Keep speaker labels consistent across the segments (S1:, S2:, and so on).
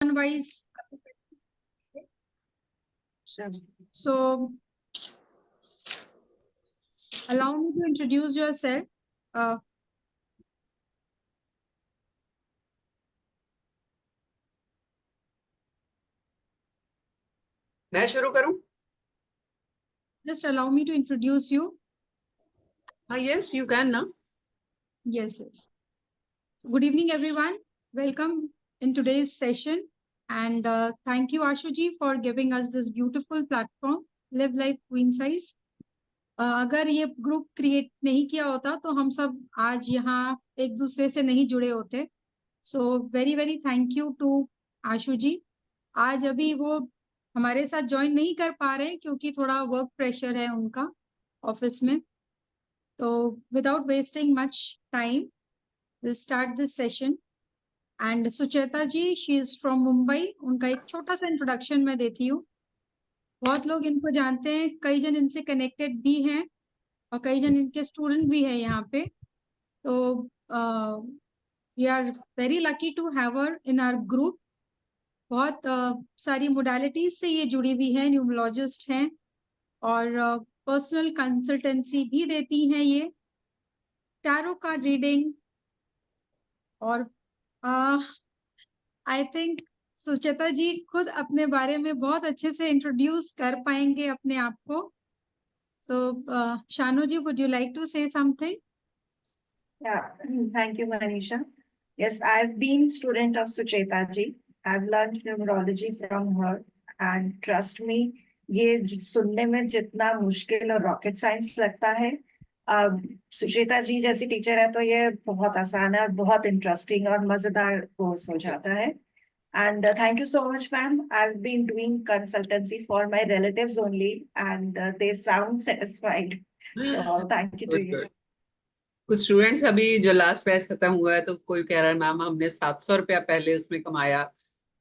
S1: Wise. So, allow me to introduce yourself.
S2: मैं शुरू करूं?
S1: Just allow me to introduce you.
S2: Yes, you can now.
S1: Yes. Good evening, everyone. Welcome in today's session. And thank you, Ashuji, for giving us this beautiful platform, Live Life Queen Size. अगर ये group create नहीं किया होता तो हम सब आज यहाँ एक दूसरे से नहीं जुड़े होते. So very very thank you to Ashu ji. आज अभी वो हमारे साथ ज्वाइन नहीं कर पा रहे क्योंकि थोड़ा वर्क प्रेशर है उनका ऑफिस में. तो without wasting much time will start this session. And Sucheta ji, she is from Mumbai. उनका एक छोटा सा इंट्रोडक्शन मैं देती हूँ. बहुत लोग इनको जानते हैं, कई जन इनसे कनेक्टेड भी हैं और कई जन इनके स्टूडेंट भी है यहाँ पे. तो we are very lucky to have her in our group. बहुत सारी मोडालिटीज से ये जुड़ी हुई है, न्यूमरोलॉजिस्ट हैं और पर्सनल कंसल्टेंसी भी देती हैं ये, टैरो कार्ड रीडिंग. और आई थिंक सुचेता जी खुद अपने बारे में बहुत अच्छे से इंट्रोड्यूस कर पाएंगे अपने आप को. So Shanu ji, would you like to say something?
S3: Yeah, thank you, Manisha. Yes, I've been student of Sucheta ji. I've learned numerology from her, and trust me, ये सुनने में जितना मुश्किल और रॉकेट साइंस लगता है, सुचेता जी जैसी टीचर है तो ये बहुत आसान है और बहुत इंटरेस्टिंग और मजेदार कोर्स हो जाता है. And thank you so much, ma'am. I've been doing consultancy for my relatives only, and they sound satisfied. So thank you to you.
S2: कुछ स्टूडेंट्स अभी जो लास्ट बैच खत्म हुआ है तो कोई कह रहा है मैम हमने 700 रुपया पहले उसमें कमाया,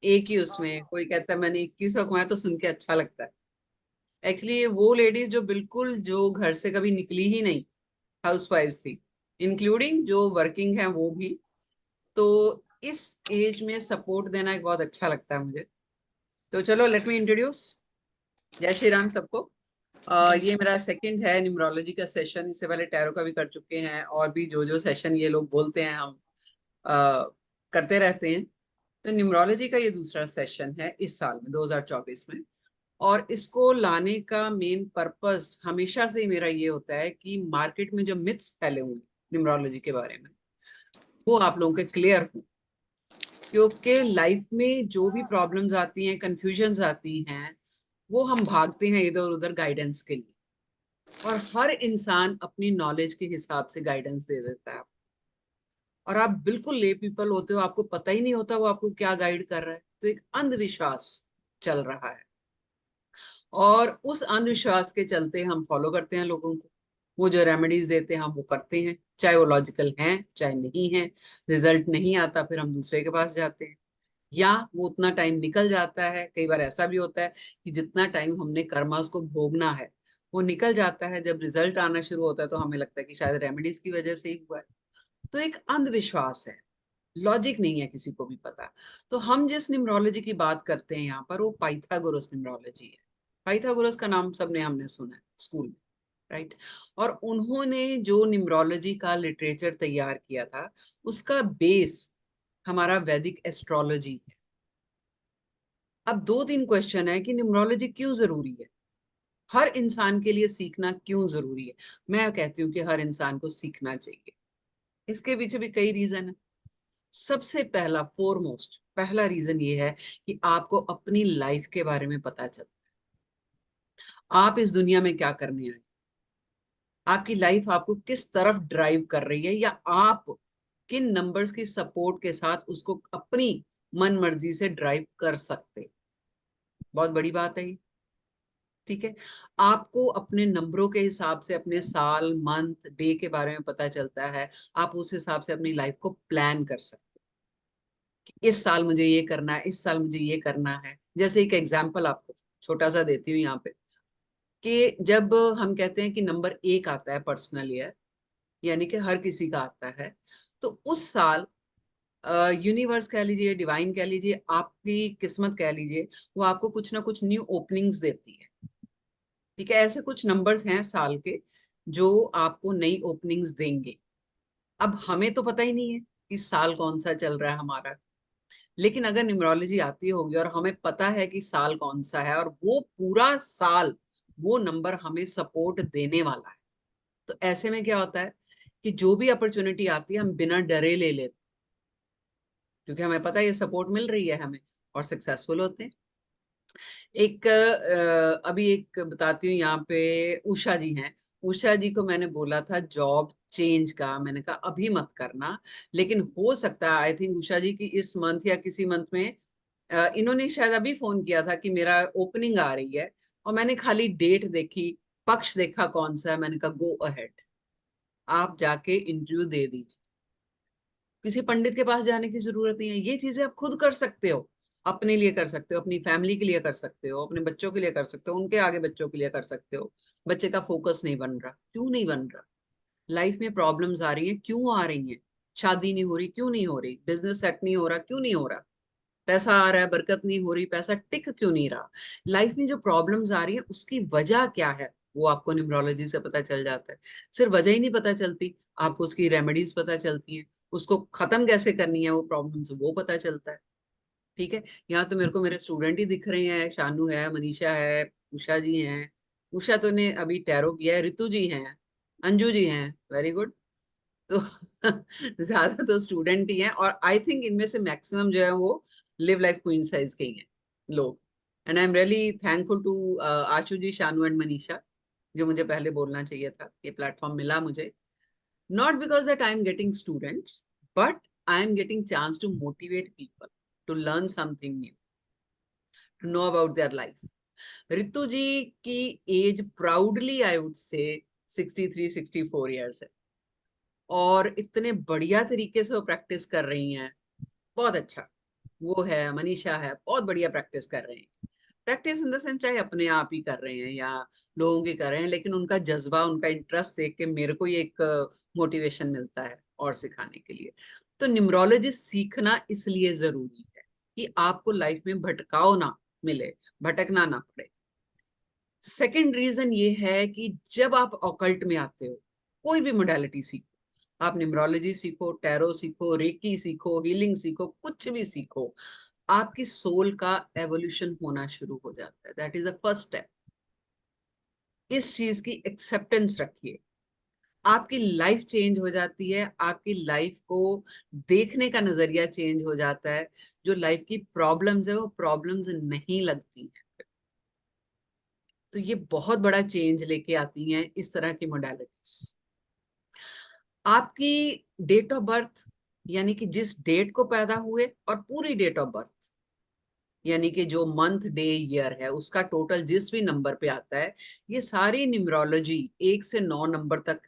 S2: एक ही उसमें. कोई कहता है मैंने 2100 कमाया. तो सुन के अच्छा लगता है. एक्चुअली वो लेडीज जो बिल्कुल जो घर से कभी निकली ही नहीं, हाउस वाइफ थी, इंक्लूडिंग जो वर्किंग है वो भी. तो इस एज में सपोर्ट देना एक बहुत अच्छा लगता है मुझे. तो चलो लेट मी इंट्रोड्यूस. जय श्री राम सबको. ये मेरा सेकंड है न्यूमरोलॉजी का सेशन. इससे पहले टैरो का भी कर चुके हैं और भी जो सेशन ये लोग बोलते हैं हम करते रहते हैं. तो न्यूमरोलॉजी का ये दूसरा सेशन है इस साल में 2024 में. और इसको लाने का मेन पर्पस हमेशा से ही मेरा ये होता है कि मार्केट में जो मिथ्स फैले हुए न्यूमरोलॉजी के बारे में वो आप लोगों के क्लियर हो. क्योंकि लाइफ में जो भी प्रॉब्लम्स आती हैं, कंफ्यूजन्स आती हैं, वो हम भागते हैं इधर उधर गाइडेंस के लिए. और हर इंसान अपनी नॉलेज के हिसाब से गाइडेंस दे देता है. और आप बिल्कुल ले पीपल होते हो, आपको पता ही नहीं होता वो आपको क्या गाइड कर रहा है. तो एक अंधविश्वास चल रहा है और उस अंधविश्वास के चलते हम फॉलो करते हैं लोगों को. वो जो रेमेडीज देते हैं हम वो करते हैं, चाहे वो लॉजिकल हैं चाहे नहीं है. रिजल्ट नहीं आता फिर हम दूसरे के पास जाते हैं, या वो उतना टाइम निकल जाता है. कई बार ऐसा भी होता है कि जितना टाइम हमने कर्मा को भोगना है वो निकल जाता है. जब रिजल्ट आना शुरू होता है तो हमें लगता है कि शायद रेमेडीज की वजह से ही हुआ है. तो एक अंधविश्वास है, लॉजिक नहीं है किसी को भी पता. तो हम जिस न्यूमरोलॉजी की बात करते हैं यहाँ पर वो पाइथागोरस न्यूमरोलॉजी है. पाइथागोरस का नाम सबने हमने सुना है स्कूल में, राइट. और उन्होंने जो न्यूमरोलॉजी का लिटरेचर तैयार किया था उसका बेस हमारा वैदिक एस्ट्रोलॉजी है. अब दो तीन क्वेश्चन है कि न्यूमरोलॉजी क्यों जरूरी है, हर इंसान के लिए सीखना क्यों जरूरी है. मैं कहती हूँ कि हर इंसान को सीखना चाहिए. इसके पीछे भी कई रीजन है. सबसे पहला फोरमोस्ट पहला रीजन ये है कि आपको अपनी लाइफ के बारे में पता चलता है. आप इस दुनिया में क्या करने आए, आपकी लाइफ आपको किस तरफ ड्राइव कर रही है, या आप किन नंबर्स की सपोर्ट के साथ उसको अपनी मन मर्जी से ड्राइव कर सकते. बहुत बड़ी बात है ये, ठीक है. आपको अपने नंबरों के हिसाब से अपने साल मंथ डे के बारे में पता चलता है. आप उस हिसाब से अपनी लाइफ को प्लान कर सकते हैं. इस साल मुझे ये करना है, इस साल मुझे ये करना है. जैसे एक एग्जांपल आपको छोटा सा देती हूँ यहाँ पे, कि जब हम कहते हैं कि नंबर 1 आता है पर्सनल ईयर, यानी कि हर किसी का आता है, तो उस साल यूनिवर्स कह लीजिए, डिवाइन कह लीजिए, आपकी किस्मत कह लीजिए, वो आपको कुछ ना कुछ न्यू ओपनिंग्स देती है। ठीक है, ऐसे कुछ नंबर्स हैं साल के जो आपको नई ओपनिंग्स देंगे। अब हमें तो पता ही नहीं है कि साल कौन सा चल रहा है हमारा, लेकिन अगर न्यूमरोलॉजी आती होगी और हमें पता है कि साल कौन सा है और वो पूरा साल वो नंबर हमें सपोर्ट देने वाला है, तो ऐसे में क्या होता है कि जो भी अपॉर्चुनिटी आती है हम बिना डरे ले लेते, क्योंकि हमें पता है ये सपोर्ट मिल रही है हमें, और सक्सेसफुल होते हैं। एक अभी एक बताती हूँ, यहाँ पे उषा जी हैं। उषा जी को मैंने बोला था जॉब चेंज का, मैंने कहा अभी मत करना, लेकिन हो सकता है, आई थिंक उषा जी की इस मंथ या किसी मंथ में इन्होंने शायद अभी फोन किया था कि मेरा ओपनिंग आ रही है, और मैंने खाली डेट देखी, पक्ष देखा कौन सा है, मैंने कहा गो अहेड, आप जाके इंटरव्यू दे दीजिए। किसी पंडित के पास जाने की जरूरत नहीं है, ये चीजें आप खुद कर सकते हो, अपने लिए कर सकते हो, अपनी फैमिली के लिए कर सकते हो, अपने बच्चों के लिए कर सकते हो, उनके आगे बच्चों के लिए कर सकते हो। बच्चे का फोकस नहीं बन रहा, क्यों नहीं बन रहा? लाइफ में प्रॉब्लम्स आ रही हैं, क्यों आ रही हैं? शादी नहीं हो रही, क्यों नहीं हो रही? बिजनेस सेट नहीं हो रहा, क्यों नहीं हो रहा? पैसा आ रहा है, बरकत नहीं हो रही, पैसा टिक क्यों नहीं रहा? लाइफ में जो प्रॉब्लम्स आ रही है उसकी वजह क्या है, वो आपको न्यूमरोलॉजी से पता चल जाता है। सिर्फ वजह ही नहीं पता चलती, आपको उसकी रेमेडीज पता चलती हैं, उसको खत्म कैसे करनी है वो प्रॉब्लम्स, वो पता चलता है। ठीक है, यहाँ तो मेरे को मेरे स्टूडेंट ही दिख रहे हैं, शानू है, मनीषा है, उषा जी हैं। उषा तो ने अभी टैरो किया है, ऋतु जी हैं, अंजू जी हैं, वेरी गुड। तो ज्यादा तो स्टूडेंट ही हैं, और आई थिंक इनमें से मैक्सिमम जो है वो लिव लाइफ क्वीन साइज के ही हैं लोग। And I am really thankful to Ashu ji, Shanu and Manisha, जो मुझे पहले बोलना चाहिए था, ये प्लेटफॉर्म मिला मुझे, not because that I am getting students, but I am getting chance to motivate people to learn something new, to know about their life. Ritu जी की as proudly I would say 63-64 years है, और इतने बढ़िया तरीके से वो प्रैक्टिस कर रही हैं, बहुत अच्छा। वो है, मनीषा है, बहुत बढ़िया प्रैक्टिस कर रहे हैं। प्रैक्टिस इन द सेंस चाहे अपने आप ही कर रहे हैं या लोगों की कर रहे हैं, लेकिन उनका जज्बा, उनका इंटरेस्ट देख के मेरे को ये एक मोटिवेशन मिलता है और सिखाने के लिए। तो न्यूमरोलॉजी सीखना इसलिए जरूरी है कि आपको लाइफ में भटकाव ना मिले, भटकना ना पड़े। सेकंड रीजन ये है कि जब आप ऑकल्ट में आते हो, कोई भी मोडालिटी सीखो, आप न्यूमरोलॉजी सीखो, टैरो सीखो, रेकी सीखो, हीलिंग सीखो, कुछ भी सीखो, आपकी सोल का एवोल्यूशन होना शुरू हो जाता है। That is the first step. इस चीज की एक्सेप्टेंस रखिए, आपकी लाइफ चेंज हो जाती है, आपकी लाइफ को देखने का नजरिया चेंज हो जाता है। जो लाइफ की प्रॉब्लम्स है वो प्रॉब्लम्स नहीं लगती है। तो ये बहुत बड़ा चेंज लेके आती हैं इस तरह की मोडालिटीज। आपकी डेट ऑफ बर्थ, यानी कि जिस डेट को पैदा हुए, और पूरी डेट ऑफ बर्थ, यानी कि जो मंथ डे ईयर है, उसका टोटल जिस भी नंबर पे आता है, ये सारी न्यूमरोलॉजी 1 से 9 नंबर तक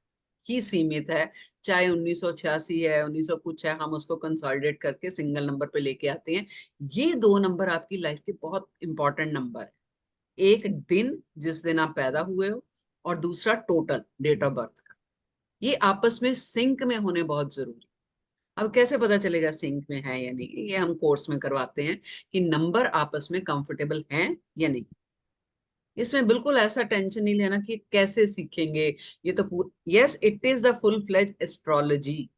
S2: ही सीमित है। चाहे 1986 है, 1900 कुछ है, हम उसको कंसोलिडेट करके सिंगल नंबर पे लेके आते हैं। ये 2 नंबर आपकी लाइफ के बहुत इंपॉर्टेंट नंबर है। एक दिन जिस दिन आप पैदा हुए हो, और दूसरा टोटल डेट ऑफ बर्थ का, ये आपस में सिंक में होने बहुत जरूरी। अब कैसे पता चलेगा सिंक में है या नहीं? ये हम कोर्स में करवाते हैं कि नंबर आपस में कंफर्टेबल हैं या नहीं। इसमें बिल्कुल ऐसा टेंशन नहीं लेना कि कैसे सीखेंगे, ये तो yes, it is the full fledge astrology.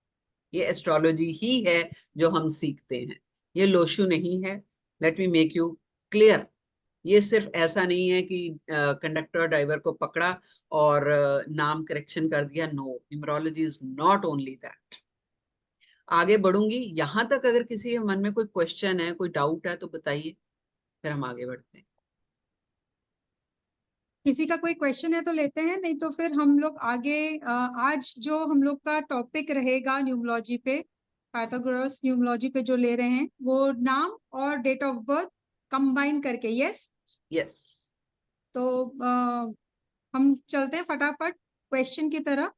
S2: ये एस्ट्रोलॉजी ही है जो हम सीखते हैं, ये लोशु नहीं है। Let me make you clear, ये सिर्फ ऐसा नहीं है कि कंडक्टर ड्राइवर को पकड़ा और नाम करेक्शन कर दिया। No, numerology is not only that. आगे बढ़ूंगी, यहां तक अगर किसी के मन में कोई क्वेश्चन है, कोई डाउट है तो बताइए, फिर हम आगे बढ़ते हैं।
S1: किसी का कोई क्वेश्चन है तो लेते हैं, नहीं तो फिर हम लोग आगे आज जो हम लोग का टॉपिक रहेगा न्यूमरोलॉजी पे, पाइथागोरस न्यूमरोलॉजी पे जो ले रहे हैं, वो नाम और डेट ऑफ बर्थ कंबाइन करके। Yes,
S2: yes.
S1: तो हम चलते हैं फटाफट क्वेश्चन की तरफ।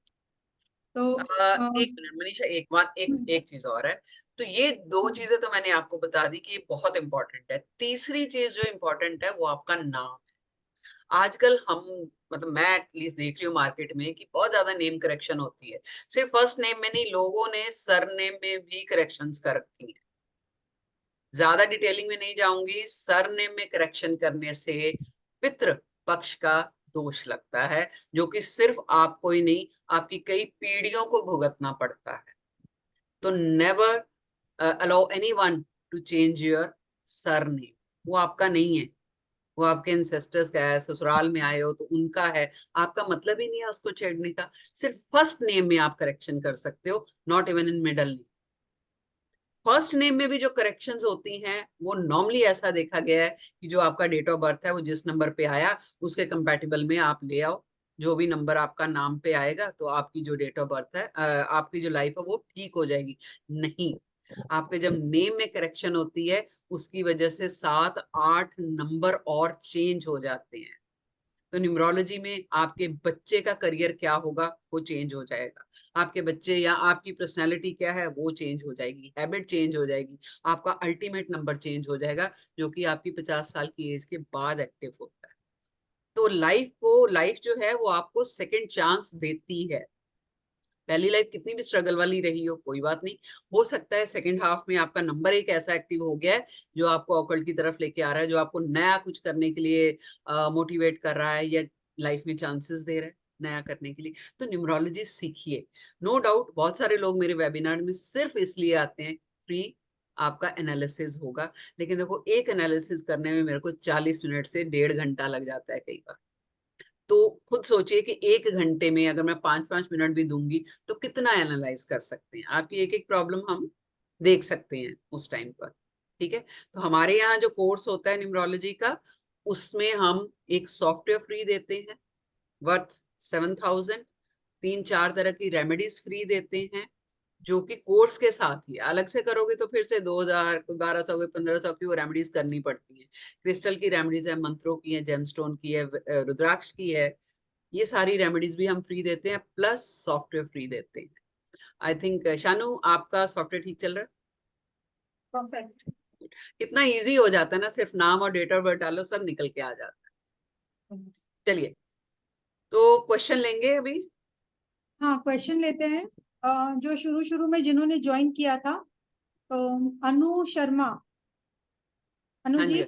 S1: तो
S2: एक मिनट मनीषा, एक चीज और है। तो ये 2 चीजें तो मैंने आपको बता दी कि ये बहुत इंपॉर्टेंट है। तीसरी चीज जो इंपॉर्टेंट है वो आपका नाम। आजकल हम मतलब मैं एटलीस्ट देख रही हूँ मार्केट में कि बहुत ज्यादा नेम करेक्शन होती है। सिर्फ फर्स्ट नेम में नहीं, लोगों ने सरनेम में भी करेक्शंस कर रखी हैं। ज्यादा डिटेलिंग में नहीं जाऊंगी। सरनेम में करेक्शन करने से पितृ पक्ष का दोष लगता है, जो कि सिर्फ आपको ही नहीं, आपकी कई पीढ़ियों को भुगतना पड़ता है। तो never allow anyone to change your surname. वो आपका नहीं है, वो आपके एंसेस्टर्स का है। ससुराल में आए हो तो उनका है, आपका मतलब ही नहीं है उसको छेड़ने का। सिर्फ फर्स्ट नेम में आप करेक्शन कर सकते हो, not even in middle name. First name में भी जो करेक्शंस होती हैं वो नॉर्मली ऐसा देखा गया है कि जो आपका डेट ऑफ बर्थ है वो जिस नंबर पे आया उसके कंपैटिबल में आप ले आओ। जो भी नंबर आपका नाम पे आएगा तो आपकी जो डेट ऑफ बर्थ है, आपकी जो लाइफ है वो ठीक हो जाएगी। नहीं, आपके जब नेम में करेक्शन होती है उसकी वजह से 7-8 नंबर और चेंज हो जाते हैं। तो न्यूमरोलॉजी में आपके बच्चे का करियर क्या होगा वो चेंज हो जाएगा। आपके बच्चे या आपकी पर्सनैलिटी क्या है वो चेंज हो जाएगी, हैबिट चेंज हो जाएगी, आपका अल्टीमेट नंबर चेंज हो जाएगा, जो कि आपकी 50 साल की एज के बाद एक्टिव होता है। तो लाइफ जो है वो आपको सेकंड चांस देती है। पहली लाइफ कितनी भी स्ट्रगल वाली रही हो कोई बात नहीं, हो सकता है सेकंड हाफ में आपका नंबर एक ऐसा एक्टिव हो गया है जो आपको ऑकल्ट की तरफ लेके आ रहा है, जो आपको नया कुछ करने के लिए मोटिवेट कर रहा है या लाइफ में चांसेस दे रहा है नया करने के लिए। तो न्यूमरोलॉजी सीखिए। नो डाउट बहुत सारे लोग मेरे वेबिनार में सिर्फ इसलिए आते हैं, फ्री आपका एनालिसिस होगा। लेकिन देखो, एक एनालिसिस करने में मेरे को 40 मिनट से 1.5 घंटा लग जाता है कई बार। तो खुद सोचिए कि 1 घंटे में अगर मैं 5-5 मिनट भी दूंगी तो कितना एनालाइज कर सकते हैं। आपकी एक एक प्रॉब्लम हम देख सकते हैं उस टाइम पर। ठीक है, तो हमारे यहाँ जो कोर्स होता है न्यूमरोलॉजी का, उसमें हम एक सॉफ्टवेयर फ्री देते हैं वर्थ 7,000। 3-4 तरह की रेमेडीज फ्री देते हैं, जो कि कोर्स के साथ ही। अलग से करोगे तो फिर से 2,000, 1,200, 1,500 की वो रेमेडीज करनी पड़ती है। क्रिस्टल की रेमेडीज है, मंत्रों की है, जेमस्टोन की है, रुद्राक्ष की है। ये सारी रेमेडीज भी हम फ्री देते हैं, प्लस सॉफ्टवेयर फ्री देते हैं। आई थिंक शानू आपका सॉफ्टवेयर ठीक चल रहा
S3: परफेक्ट।
S2: है? कितना इजी हो जाता है ना, सिर्फ नाम और डेट ऑफ बर्थ डालो सब निकल के आ जाता है। चलिए, तो क्वेश्चन लेंगे अभी।
S1: हाँ, क्वेश्चन लेते हैं। जो शुरू शुरू में जिन्होंने ज्वाइन किया था, तो अनु शर्मा। अनु
S2: हाँ
S1: जी,
S2: जी।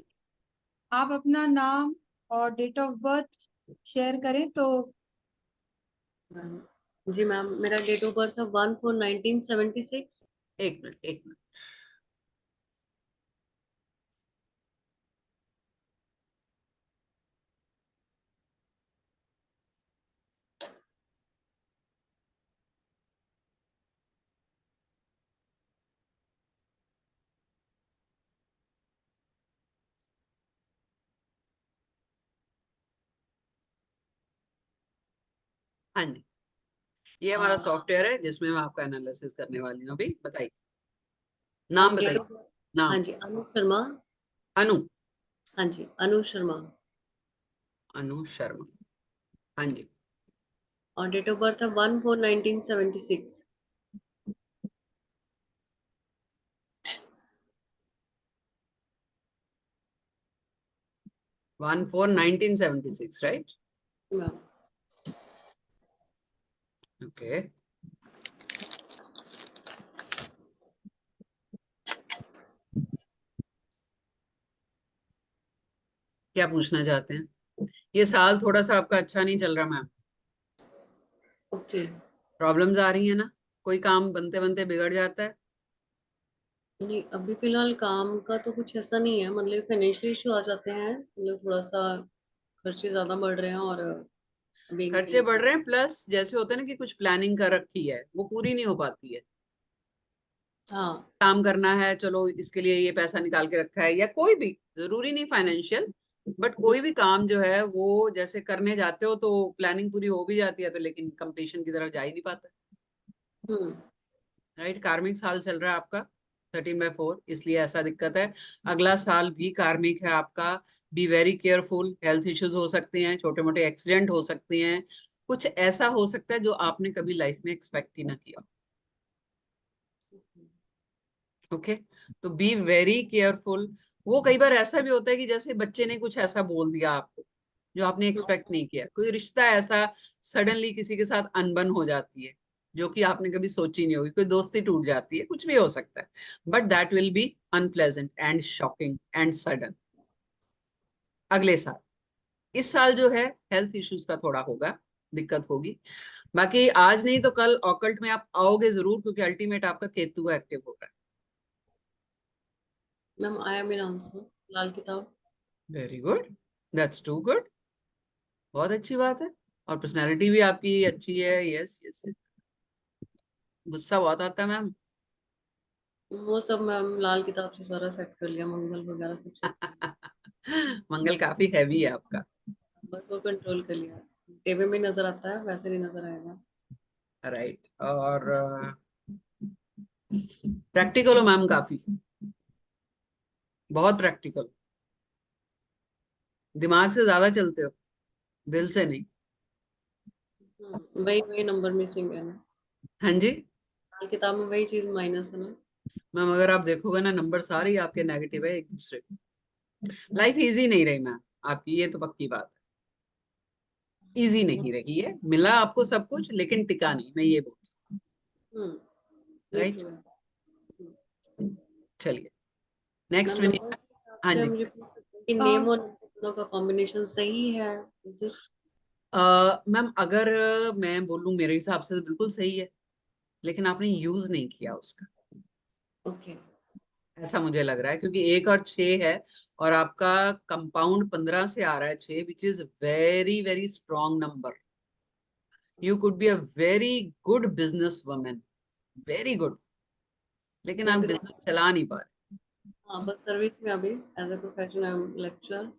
S1: आप अपना नाम और डेट ऑफ बर्थ शेयर करें तो।
S4: जी मैम, मेरा डेट ऑफ बर्थ है 1/4/1976।
S2: एक मिनट, एक मिनट। हाँ जी, ये हमारा सॉफ्टवेयर है जिसमें मैं आपका एनालिसिस करने वाली हूँ। अभी बताइए, नाम
S4: और डेट
S2: बताइए।
S4: ऑफ बर्थ, हाँ
S2: नाम?
S4: जी, अनु शर्मा।
S2: अनु?
S4: हाँ जी, अनु शर्मा।
S2: अनु शर्मा, हाँ जी।
S4: और डेट ऑफ बर्थ है 1/4/1976।
S2: 1/4/1976, राइट?
S4: Ma'am,
S2: okay. क्या पूछना चाहते हैं? ये साल थोड़ा सा आपका अच्छा नहीं चल रहा मैम।
S4: ओके।
S2: प्रॉब्लम्स आ रही है ना? कोई काम बनते बनते बिगड़ जाता है?
S4: नहीं, अभी फिलहाल काम का तो कुछ ऐसा नहीं है, मतलब फाइनेंशियल इशू आ जाते हैं, मतलब थोड़ा सा खर्चे ज्यादा बढ़ रहे हैं और अभी
S2: खर्चे बढ़ रहे हैं, प्लस जैसे होता है ना कि कुछ प्लानिंग कर रखी है वो पूरी नहीं हो पाती है।
S4: हाँ।
S2: काम करना है, चलो इसके लिए ये पैसा निकाल के रखा है, या कोई भी, जरूरी नहीं फाइनेंशियल, बट कोई भी काम जो है वो जैसे करने जाते हो तो प्लानिंग पूरी हो भी जाती है, तो लेकिन कंप्लीशन की तरफ जा ही नहीं पाता।
S4: हम्म।
S2: राइट, कार्मिक साल चल रहा है आपका 13/4, इसलिए ऐसा दिक्कत है। अगला साल भी कार्मिक है आपका। Be very careful, health issues हो सकते हैं, छोटे मोटे एक्सीडेंट हो सकते हैं, कुछ ऐसा हो सकता है जो आपने कभी लाइफ में एक्सपेक्ट ही ना किया। ओके, तो बी वेरी केयरफुल। वो कई बार ऐसा भी होता है कि जैसे बच्चे ने कुछ ऐसा बोल दिया आपको, जो आपने एक्सपेक्ट नहीं किया। कोई रिश्ता ऐसा सडनली किसी के साथ अनबन हो जाती है जो कि आपने कभी सोची नहीं होगी, कोई दोस्ती टूट जाती है, कुछ भी हो सकता है, but that will be unpleasant and shocking and sudden अगले साल। इस साल जो है हेल्थ इश्यूज का थोड़ा होगा, दिक्कत होगी। बाकी आज नहीं तो कल ऑकल्ट में आप आओगे जरूर, क्योंकि अल्टीमेट आपका केतु एक्टिव हो रहा है।
S4: Ma'am I am in answer Lal Kitab.
S2: Very good, that's too good, बहुत अच्छी बात है। और पर्सनालिटी भी आपकी अच्छी है। यस यस, गुस्सा बहुत आता है मैम।
S4: वो सब मैम लाल किताब से सारा सेट कर लिया, मंगल वगैरह सब सेट कर लिया,
S2: मंगल काफी हैवी है आपका।
S4: बस वो कंट्रोल कर लिया। टीवी में नजर आता है, वैसे नहीं नजर आएगा।
S2: राइट। और प्रैक्टिकल हो मैम, काफी, बहुत प्रैक्टिकल, दिमाग से ज्यादा चलते हो, दिल से नहीं।
S4: वही वही नंबर मिसिंग है ना,
S2: हाँ जी
S4: लाल किताब में वही चीज माइनस है ना।
S2: मैम, अगर आप देखोगे ना नंबर सारे ही आपके नेगेटिव है एक दूसरे पे। लाइफ इजी नहीं रही मैम आपकी, ये तो पक्की बात है। इजी नहीं रही है, मिला आपको सब कुछ लेकिन टिका नहीं, मैं ये बोलती
S4: हम्म,
S2: हूँ।
S4: ये
S2: राइट,
S4: ट्रू है। हम्म,
S2: चलिए नेक्स्ट
S4: मैम
S2: में।
S4: नंबर के हिसाब
S2: हाँ
S4: से
S2: जी।
S4: मुझे पूछ सकते हैं कि नेम और नंबर दोनों का कॉम्बिनेशन सही है, इज इट?
S2: मैम अगर मैं बोलूँ मेरे हिसाब से तो बिल्कुल सही है, लेकिन आपने यूज नहीं किया उसका,
S4: ओके।
S2: ऐसा मुझे लग रहा है। क्योंकि 1 और 6 है, और आपका कंपाउंड 15 से आ रहा है 6, which is very very strong number. You could be a very good business women, very good, लेकिन
S4: मैं
S2: आप
S4: अभी तो,
S2: बिजनेस चला नहीं पा रहे।
S4: हाँ बस सर्विस में अभी as a professional I am lecture.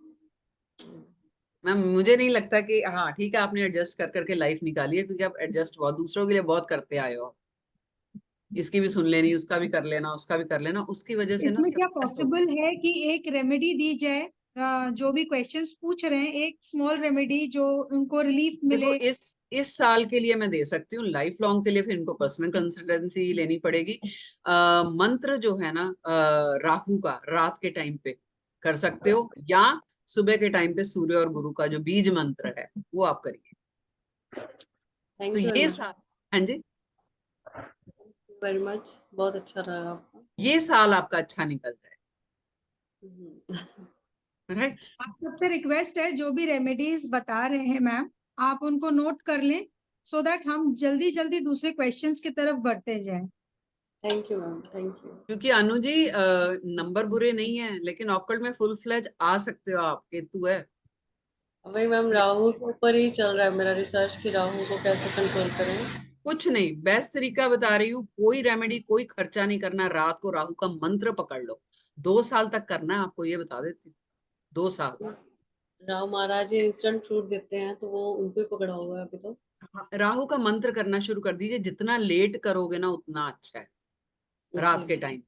S2: Ma'am मुझे नहीं लगता कि, हाँ ठीक है, आपने एडजस्ट कर करके लाइफ निकाली है, क्योंकि आप एडजस्ट बहुत दूसरों के लिए बहुत करते आए हो। इसकी भी सुन लेनी, उसका भी कर लेना, उसका भी कर लेना, उसकी वजह से ना
S1: इसमें क्या
S2: सक्सेस हो
S1: पॉसिबल है कि एक रेमेडी दी जाए, जो भी क्वेश्चंस पूछ रहे हैं, एक स्मॉल रेमेडी जो उनको रिलीफ
S2: देखो,
S1: मिले?
S2: इस साल के लिए मैं दे सकती हूँ, लाइफ लॉन्ग के लिए फिर इनको पर्सनल कंसल्टेंसी लेनी पड़ेगी। मंत्र जो है ना, राहु का, रात के टाइम पे कर सकते हो, या सुबह के टाइम पे सूर्य और गुरु का जो बीज मंत्र है वो आप करिए। तो
S4: थैंक यू
S2: ये
S4: वेरी
S2: साल, हाँ जी,
S4: मच, बहुत अच्छा रहा आपका।
S2: ये साल आपका अच्छा निकल जाए।
S4: हम्म,
S2: राइट,
S1: आप सबसे रिक्वेस्ट है, जो भी रेमेडीज बता रहे हैं मैम, आप उनको नोट कर लें, सो दैट हम जल्दी जल्दी दूसरे क्वेश्चंस की तरफ बढ़ते जाएं।
S4: Thank you ma'am, thank you.
S2: क्योंकि अनु जी नंबर बुरे नहीं है, लेकिन ऑकल्ट में फुल फ्लेज आ सकते हो आप, केतु है।
S4: वही मैम, राहु के ऊपर ही चल रहा है मेरा रिसर्च कि राहु को कैसे कंट्रोल करें।
S2: कुछ नहीं, बेस्ट तरीका बता रही हूँ, कोई रेमेडी, कोई खर्चा नहीं करना, रात को राहु का मंत्र पकड़ लो, 2 साल तक करना है आपको, ये बता देती हूँ, 2 साल।
S4: राहु महाराज ये इंस्टेंट फ्रूट देते हैं, तो वो उनको ही पकड़ा हुआ है अभी तो।
S2: राहु का मंत्र करना शुरू कर दीजिए, जितना लेट करोगे ना उतना अच्छा है। रात
S4: जी।
S2: के टाइम,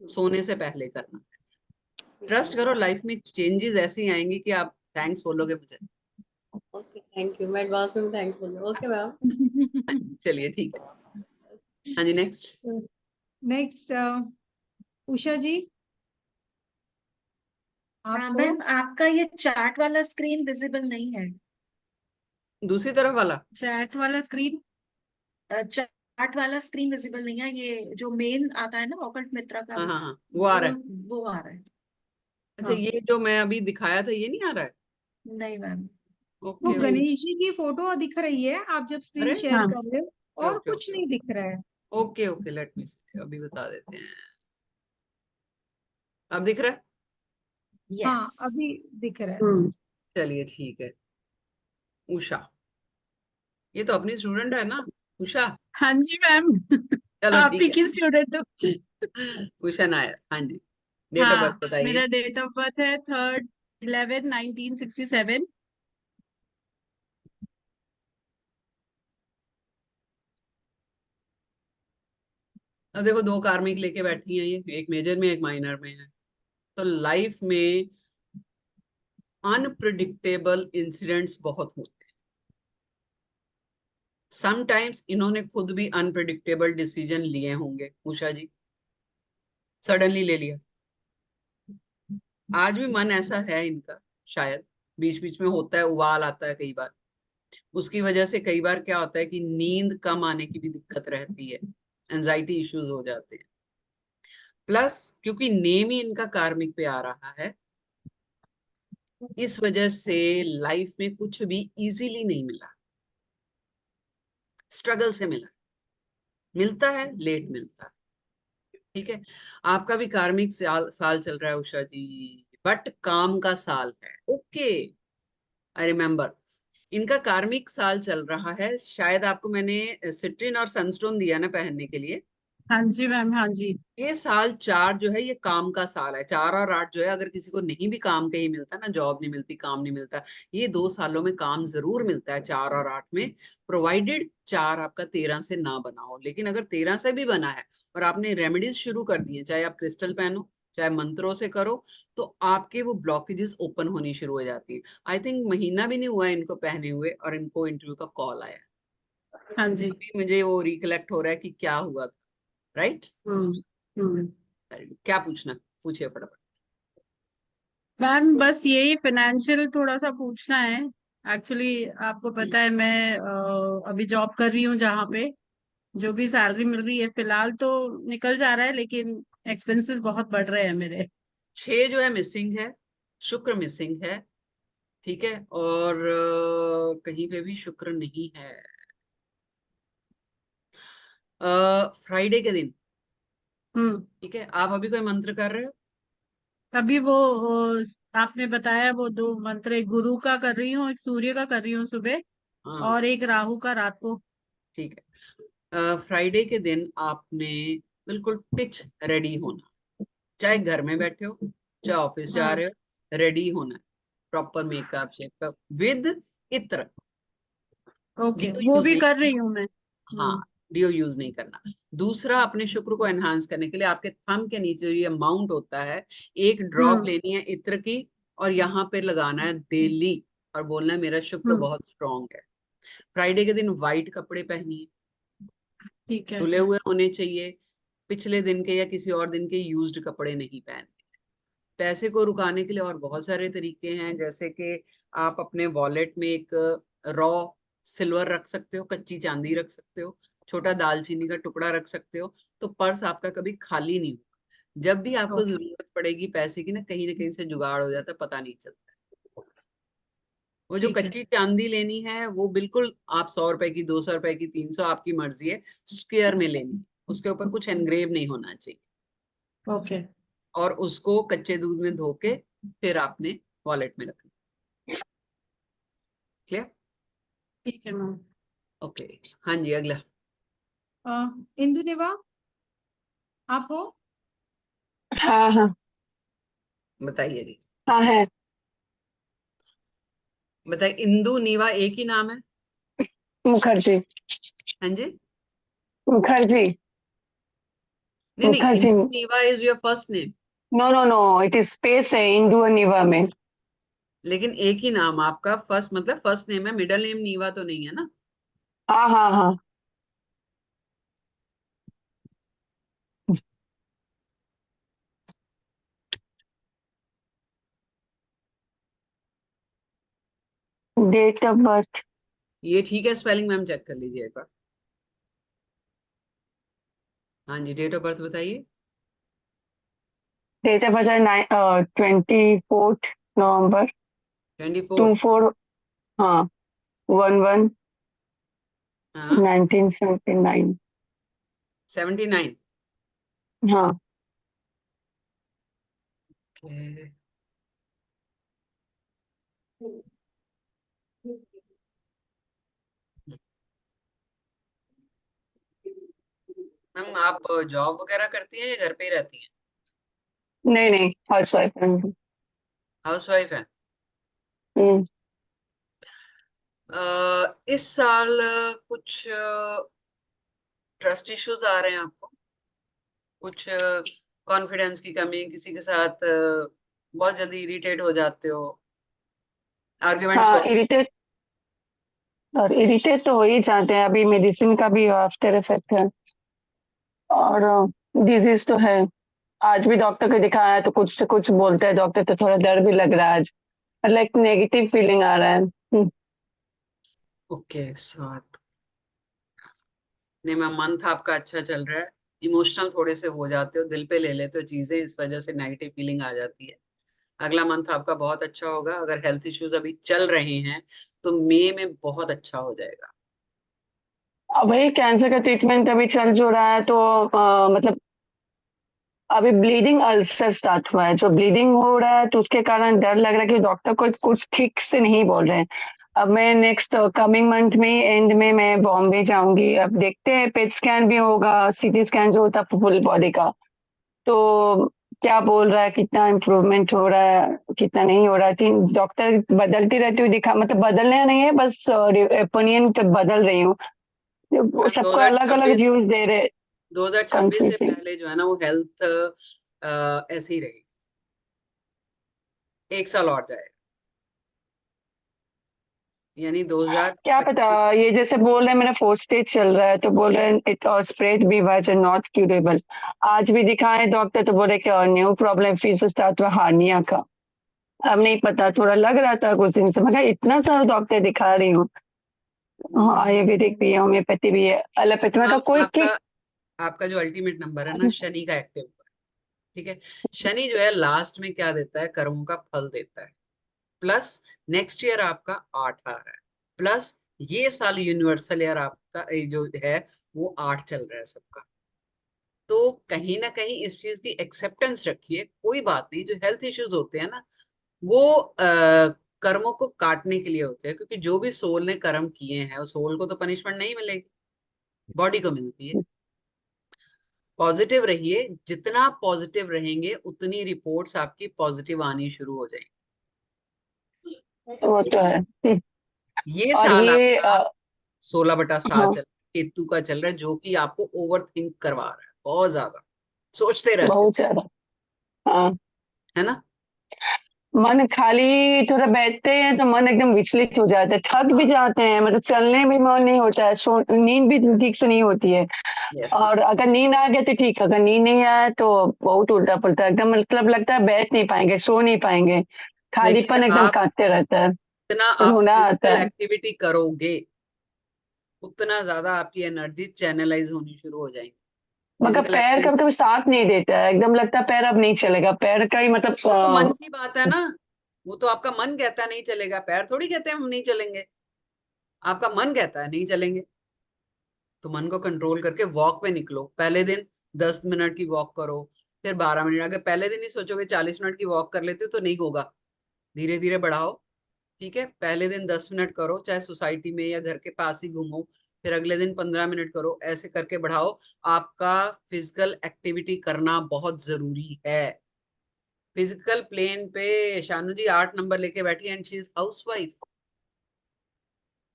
S2: सोने से पहले करना। ट्रस्ट करो, लाइफ में चेंजेस ऐसी आएंगी कि आप थैंक्स बोलोगे मुझे।
S4: ओके, थैंक यू, मैं एडवांस में थैंकफुल हूँ। Okay ma'am.
S2: चलिए ठीक है। हाँ जी नेक्स्ट।
S1: नेक्स्ट, उषा जी, आपको
S3: मैम आपका ये चार्ट वाला स्क्रीन विजिबल नहीं है।
S2: दूसरी तरफ वाला,
S1: चैट वाला स्क्रीन।
S3: चार्ट वाला स्क्रीन विजिबल नहीं है, ये जो मेन आता है ना ऑकल्ट मित्रा का,
S2: हाँ हाँ हाँ, वो आ रहा है।
S3: वो आ रहा है।
S2: अच्छा,
S1: हाँ,
S2: ये जो मैं अभी दिखाया था ये नहीं आ रहा है?
S3: नहीं मैम।
S1: वो
S2: ओके ओके।
S1: गणेश जी की फोटो दिख रही है, आप जब स्क्रीन
S2: अरे
S1: शेयर
S3: हाँ।
S1: कर रहे हो, और
S2: ओके
S1: कुछ
S2: ओके
S1: नहीं दिख रहा है।
S2: ओके ओके, लेट मी सी, अभी बता देते हैं। अब दिख रहा है?
S3: यस।
S1: हाँ, अभी दिख रहा है।
S2: चलिए ठीक है। उषा, ये तो अपनी स्टूडेंट है ना, उषा?
S5: हाँ जी मैम।
S2: चलो
S5: आप ही
S2: ठीक
S5: की
S2: है।
S5: स्टूडेंट हो।
S2: उषा नायर, हाँ जी, डेट ऑफ बर्थ
S5: हाँ,
S2: बताइए।
S5: मेरा डेट ऑफ बर्थ है 3/11/1967।
S2: अब देखो, 2 कार्मिक लेके बैठी हैं ये, एक मेजर में एक माइनर में है। तो लाइफ में अनप्रिडिक्टेबल इंसिडेंट्स बहुत होते हैं। समटाइम्स इन्होंने खुद भी अनप्रिडिक्टेबल डिसीजन लिए होंगे उषा जी, सडनली ले लिया। आज भी मन ऐसा है इनका, शायद बीच बीच में होता है, उबाल आता है कई बार। उसकी वजह से कई बार क्या होता है कि नींद कम आने की भी दिक्कत रहती है, एंजाइटी इश्यूज हो जाते हैं। प्लस क्योंकि नेम ही इनका कार्मिक पे आ रहा है, इस वजह से लाइफ में कुछ भी इजीली नहीं मिला, स्ट्रगल से मिला, मिलता है लेट मिलता है। ठीक है, आपका भी कार्मिक साल चल रहा है उषा जी, बट काम का साल है। ओके, आई रिमेम्बर, इनका कार्मिक साल चल रहा है। शायद आपको मैंने सिट्रिन और सनस्टोन दिया ना पहनने के लिए।
S5: हाँ जी मैम, हाँ जी।
S2: ये साल 4 जो है ये काम का साल है। 4 और 8 जो है, अगर किसी को नहीं भी काम कहीं मिलता ना, जॉब नहीं मिलती, काम नहीं मिलता, ये 2 सालों में काम जरूर मिलता है 4 और 8 में, प्रोवाइडेड 4 आपका 13 से ना बना हो। लेकिन अगर 13 से भी बना है और आपने रेमेडीज शुरू कर दी है, चाहे आप क्रिस्टल पहनो चाहे मंत्रों से करो, तो आपके वो ब्लॉकेजेस ओपन होनी शुरू हो जाती है। आई थिंक महीना भी नहीं हुआ है इनको पहने हुए और इनको इंटरव्यू का कॉल आया।
S5: हाँ जी।
S2: अभी मुझे वो रिकलेक्ट हो रहा है कि क्या हुआ था। राइट,
S5: हम्म।
S2: क्या पूछना, पूछिए फटाफट।
S5: मैम बस यही फाइनेंशियल थोड़ा सा पूछना है। एक्चुअली आपको पता है मैं अभी जॉब कर रही हूँ जहाँ पे जो भी सैलरी मिल रही है फिलहाल तो निकल जा रहा है, लेकिन एक्सपेंसेस बहुत बढ़ रहे हैं मेरे।
S2: 6 जो है मिसिंग है, शुक्र मिसिंग है। ठीक है, और कहीं पे भी शुक्र नहीं है। फ्राइडे के दिन,
S5: हम्म।
S2: ठीक है, आप अभी कोई मंत्र कर रहे हो?
S5: अभी वो आपने बताया वो दो मंत्र, एक गुरु का कर रही हूँ, एक सूर्य का कर रही हूँ सुबह,
S2: हाँ,
S5: और एक राहु का रात को।
S2: ठीक है। फ्राइडे के दिन आपने बिल्कुल पिच रेडी होना, चाहे घर में बैठे हो चाहे ऑफिस जा
S5: हाँ।
S2: रहे हो, रेडी होना है। प्रॉपर मेकअप शेकअप विद इत्र।
S5: ओके,
S2: डियो
S5: वो
S2: यूज
S5: भी
S2: नहीं
S5: कर रही
S2: करना।
S5: हूँ मैं।
S2: हाँ, डियो यूज नहीं करना। दूसरा, अपने शुक्र को एनहांस करने के लिए आपके थंब के नीचे जो ये माउंट होता है, एक ड्रॉप
S5: हम्म।
S2: लेनी है इत्र की, और यहाँ पे लगाना है डेली, और बोलना है मेरा शुक्र
S5: हम्म।
S2: बहुत स्ट्रांग है। फ्राइडे के दिन व्हाइट कपड़े पहनिए,
S5: ठीक है।
S2: धुले हुए होने चाहिए, पिछले दिन के या किसी और दिन के यूज्ड कपड़े नहीं पहनने। पैसे को रुकाने के लिए और बहुत सारे तरीके हैं, जैसे कि आप अपने वॉलेट में एक रॉ सिल्वर रख सकते हो, कच्ची चांदी रख सकते हो, छोटा दालचीनी का टुकड़ा रख सकते हो, तो पर्स आपका कभी खाली नहीं होगा। जब भी आपको
S5: ओके।
S2: जरूरत पड़ेगी पैसे की ना कहीं से जुगाड़ हो जाता है, पता नहीं चलता। वो जो
S5: ठीक है।
S2: कच्ची चांदी लेनी है वो बिल्कुल आप 100 रुपए की, 200 रुपए की, 300, आपकी मर्जी है, स्क्वायर में लेनी है, उसके ऊपर कुछ एनग्रेव नहीं होना चाहिए।
S5: ओके।
S2: और उसको कच्चे दूध में धो के फिर आपने वॉलेट में रखना। क्लियर?
S5: ठीक है मैम।
S2: ओके, हाँ जी, अगला।
S1: इंदु नेवा, आप हो?
S6: हाँ हाँ
S2: बताइए जी,
S6: हाँ है।
S2: बताइए। इंदु नीवा एक ही नाम है?
S6: मुखर्जी।
S2: हाँ जी,
S6: मुखर्जी।
S2: नहीं नहीं,
S6: Mukherjee.
S2: Indu Niva is your first name,
S6: no no no, it is space है इंदु और नीवा में।
S2: लेकिन एक ही नाम आपका, फर्स्ट मतलब फर्स्ट नेम है, मिडिल नेम नीवा तो नहीं है ना?
S6: हाँ हाँ हाँ। Date of birth.
S2: ये ठीक है, स्पेलिंग मैम चेक कर लीजिए एक बार। हाँ जी, डेट ऑफ बर्थ बताइए।
S6: डेट ऑफ बर्थ है 24 नवंबर
S2: 24।
S6: 24। हाँ, 11
S2: हाँ,
S6: 1979।
S2: 79।
S6: हाँ।
S2: मैम आप जॉब वगैरह करती हैं या घर पे ही रहती हैं?
S6: नहीं नहीं, हाउस वाइफ है।
S2: हाउस वाइफ है।
S6: हम्म।
S2: इस साल कुछ ट्रस्ट इश्यूज आ रहे हैं आपको, कुछ कॉन्फिडेंस की कमी, किसी के साथ बहुत जल्दी इरिटेट हो जाते हो, आर्ग्यूमेंट्स
S6: हाँ,
S2: बहुत।
S6: इरिटेट। और इरिटेट तो हो ही जाते हैं, अभी मेडिसिन का भी आफ्टर इफेक्ट है। और डिजीज तो है। आज भी डॉक्टर को दिखाया तो कुछ से कुछ बोलते हैं डॉक्टर, तो थोड़ा डर भी लग रहा है आज। लाइक नेगेटिव फीलिंग आ रहा है।
S2: ओके 7। नहीं मैम, मंथ आपका अच्छा चल रहा है। इमोशनल थोड़े से हो जाते हो, दिल पे ले लेते हो चीजें, इस वजह से नेगेटिव फीलिंग आ जाती है। अगला मंथ आपका बहुत अच्छा होगा। अगर हेल्थ इश्यूज अभी चल रहे हैं तो मई में बहुत अच्छा हो जाएगा।
S6: वही कैंसर का ट्रीटमेंट अभी चल जो रहा है, तो मतलब अभी ब्लीडिंग अल्सर स्टार्ट हुआ है, जो ब्लीडिंग हो रहा है तो उसके कारण डर लग रहा है कि डॉक्टर को कुछ ठीक से नहीं बोल रहे हैं। अब मैं नेक्स्ट कमिंग मंथ में एंड में मैं बॉम्बे जाऊंगी। अब देखते हैं, पेट स्कैन भी होगा, सीटी स्कैन जो होता है फुल बॉडी का, तो क्या बोल रहा है, कितना इम्प्रूवमेंट हो रहा है, कितना नहीं हो रहा है। तीन डॉक्टर बदलती रहती हुई दिखा, मतलब बदलना नहीं है, बस ओपिनियन बदल रही हूँ।
S2: मैम
S6: सबको अलग अलग
S2: 2026
S6: व्यूज दे रहे।
S2: 2026 से
S6: कंफ्यूजिंग।
S2: पहले जो है ना वो हेल्थ ऐसे ही रहेगी। 1 साल और जाएगा, यानी
S6: क्या पता,
S2: 2025।
S6: ये जैसे बोल रहे हैं मेरा 4th स्टेज चल रहा है, तो बोल रहे हैं इट और स्प्रेड भी वाज नॉट क्यूरेबल। आज भी दिखाए डॉक्टर तो बोले कि और न्यू प्रॉब्लम फिर से स्टार्ट हुआ हार्निया का। अब नहीं पता, थोड़ा लग रहा था कुछ दिन से, मगर इतना सारा डॉक्टर दिखा रही हूँ। हाँ, आयुर्वेदिक भी है, होम्योपैथी भी है, एलोपैथी,
S2: मैम
S6: मतलब कोई
S2: आपका
S6: ठीक।
S2: आपका जो अल्टीमेट नंबर है ना शनि का एक्टिव हुआ है। ठीक है। शनि जो है लास्ट में क्या देता है, कर्मों का फल देता है। प्लस नेक्स्ट ईयर आपका 8 आ रहा है। प्लस ये साल यूनिवर्सल ईयर आपका ये जो है वो 8 चल रहा है सबका। तो कहीं ना कहीं इस चीज की एक्सेप्टेंस रखिए, कोई बात नहीं। जो हेल्थ इश्यूज होते हैं ना वो कर्मों को काटने के लिए होते हैं, क्योंकि जो भी सोल ने कर्म किए हैं उस सोल को तो पनिशमेंट नहीं मिलेगी, बॉडी को मिलती है। पॉजिटिव रहिए, जितना पॉजिटिव रहेंगे उतनी रिपोर्ट्स आपकी पॉजिटिव आनी शुरू हो जाएंगी।
S6: वो
S2: ठीक
S6: तो
S2: है।
S6: है।
S2: ये
S6: और
S2: साल
S6: ये
S2: आपका 16/7
S6: हाँ,
S2: चल रहा है, केतु का चल रहा है, जो कि आपको ओवर थिंक करवा रहा है, बहुत ज्यादा सोचते रहते हो,
S6: बहुत ज्यादा। हाँ,
S2: है ना।
S6: मन खाली थोड़ा बैठते हैं तो मन एकदम विचलित हो जाता है, थक भी
S2: हाँ।
S6: जाते हैं, मतलब चलने में मन नहीं होता है, सो नींद भी ठीक से नहीं होती है।
S2: Yes ma'am.
S6: और अगर नींद आ गया तो ठीक, अगर नींद नहीं आया तो बहुत उल्टा पुल्टा एकदम, मतलब लगता है बैठ नहीं पाएंगे, सो नहीं पाएंगे,
S2: देखिए
S6: खालीपन एकदम
S2: आप
S6: काटते रहता है,
S2: जितना आप
S6: रोना आता
S2: फिजिकल
S6: है।
S2: एक्टिविटी करोगे उतना ज्यादा आपकी एनर्जी चैनलाइज होनी शुरू हो जाएगी।
S6: मगर
S2: फिजिकल
S6: पैर कभी
S2: एक्टिविटी,
S6: कभी साथ नहीं देता है, एकदम लगता है पैर अब नहीं चलेगा, पैर का ही
S2: वो तो मन
S6: मतलब
S2: की बात है ना। वो तो आपका मन कहता है नहीं चलेगा, पैर थोड़ी कहते हैं हम नहीं चलेंगे। आपका मन कहता है नहीं चलेंगे, तो मन को कंट्रोल करके वॉक पे निकलो। पहले दिन 10 मिनट की वॉक करो, फिर 12 मिनट। अगर पहले दिन ही सोचोगे 40 मिनट की वॉक कर लेते हो तो नहीं होगा, धीरे धीरे बढ़ाओ। ठीक है, पहले दिन 10 मिनट करो, चाहे सोसाइटी में या घर के पास ही घूमो। फिर अगले दिन 15 मिनट करो, ऐसे करके बढ़ाओ। आपका फिजिकल एक्टिविटी करना बहुत जरूरी है। फिजिकल प्लेन पे शानू जी 8 नंबर लेके बैठी and she is house wife,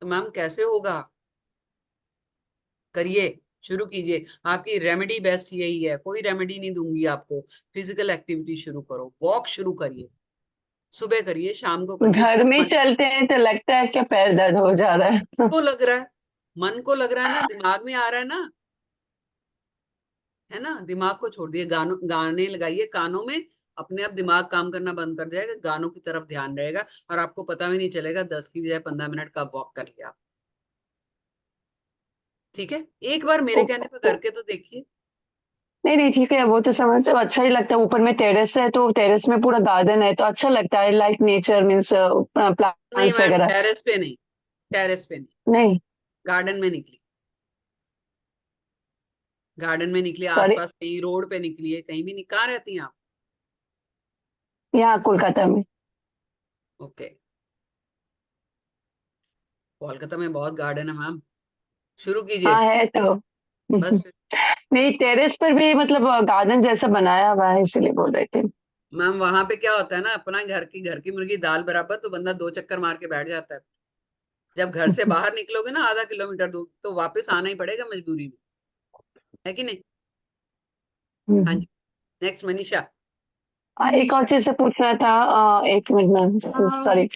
S2: तो मैम कैसे होगा। करिए, शुरू कीजिए। आपकी रेमेडी बेस्ट यही है, कोई रेमेडी नहीं दूंगी आपको। फिजिकल एक्टिविटी शुरू करो, वॉक शुरू करिए, सुबह करिए, शाम को करिए,
S6: घर
S2: जब
S6: में
S2: मन।
S6: चलते हैं तो लगता है कि पैर दर्द हो जा रहा है।
S2: किसको लग रहा है, मन को लग रहा है ना, दिमाग में आ रहा है ना, है ना। दिमाग को छोड़ दिए, गानों गाने लगाइए कानों में, अपने आप दिमाग काम करना बंद कर जाएगा, गानों की तरफ ध्यान रहेगा और आपको पता भी नहीं चलेगा 10 की बजाय 15 मिनट का वॉक कर लिया। ठीक है, एक बार मेरे
S6: ओ-
S2: कहने पर
S6: ओ-
S2: करके तो देखिए।
S6: नहीं नहीं, ठीक है, वो तो समझते हो, अच्छा ही लगता है। ऊपर में टेरेस है, तो टेरेस में पूरा गार्डन है, तो अच्छा लगता है, लाइक नेचर मीन्स
S2: नहीं
S6: प्लांट्स
S2: मैम,
S6: वगैरह।
S2: टेरेस पे नहीं, टेरेस पे नहीं,
S6: नहीं,
S2: गार्डन में निकली, गार्डन में निकली,
S6: सॉरी,
S2: आसपास कहीं रोड पे निकली है, कहीं भी नहीं। कहाँ रहती हैं आप।
S6: यहाँ कोलकाता में।
S2: ओके, कोलकाता में बहुत गार्डन है मैम, शुरू कीजिए।
S6: हाँ है तो।
S2: बस फिर
S6: नहीं, टेरेस पर भी मतलब गार्डन जैसा बनाया हुआ है, इसीलिए बोल रहे थे।
S2: मैम वहां पे क्या होता है ना, अपना घर की मुर्गी दाल बराबर, तो बंदा 2 चक्कर मार के बैठ जाता है। जब घर से बाहर निकलोगे ना आधा किलोमीटर दूर, तो वापस आना ही पड़ेगा मजबूरी में, है कि नहीं। हाँ जी, नेक्स्ट मनीषा।
S6: एक और
S1: मनीषा,
S6: चीज से पूछना था, एक मिनट मैम, सॉरी।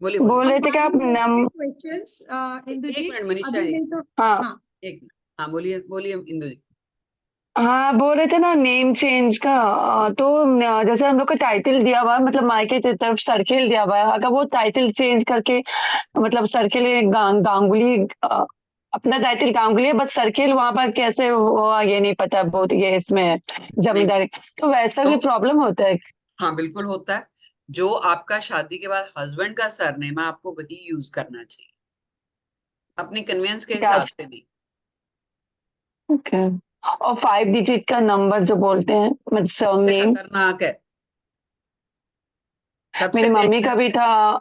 S2: बोलिए बोलिए।
S6: बोल रहे थे कि आप
S1: one
S6: नम।
S1: related questions, इंदु
S2: एक
S1: जी,
S2: मिनट मनीषा,
S1: अभी
S2: एक
S1: नहीं तो।
S6: हाँ,
S1: हाँ,
S2: एक मिनट। हाँ बोलिए बोलिए इंदु जी।
S6: हाँ, बोल रहे थे ना नेम चेंज का। तो जैसे हम लोग को टाइटल दिया हुआ है, मतलब मायके की तरफ सर्किल दिया हुआ है, अगर वो टाइटल चेंज करके मतलब सर्किल गांगुली अपना टाइटल गांगुली है, बट सर्किल वहां पर कैसे हुआ ये नहीं पता, बहुत ये इसमें
S2: नहीं
S6: जमींदारी। तो वैसा भी
S2: तो
S6: प्रॉब्लम होता है?
S2: हाँ बिल्कुल होता है। जो आपका शादी के बाद हस्बैंड का सरनेम है आपको वही यूज करना चाहिए, अपने कन्वेंस के
S6: क्या?
S2: हिसाब से भी।
S6: ओके। और 5 डिजिट का नंबर जो बोलते हैं मतलब
S2: सबसे
S6: सरनेम,
S2: खतरनाक है, सबसे
S6: मेरी मम्मी का
S2: डेंजरस
S6: भी
S2: है।
S6: था।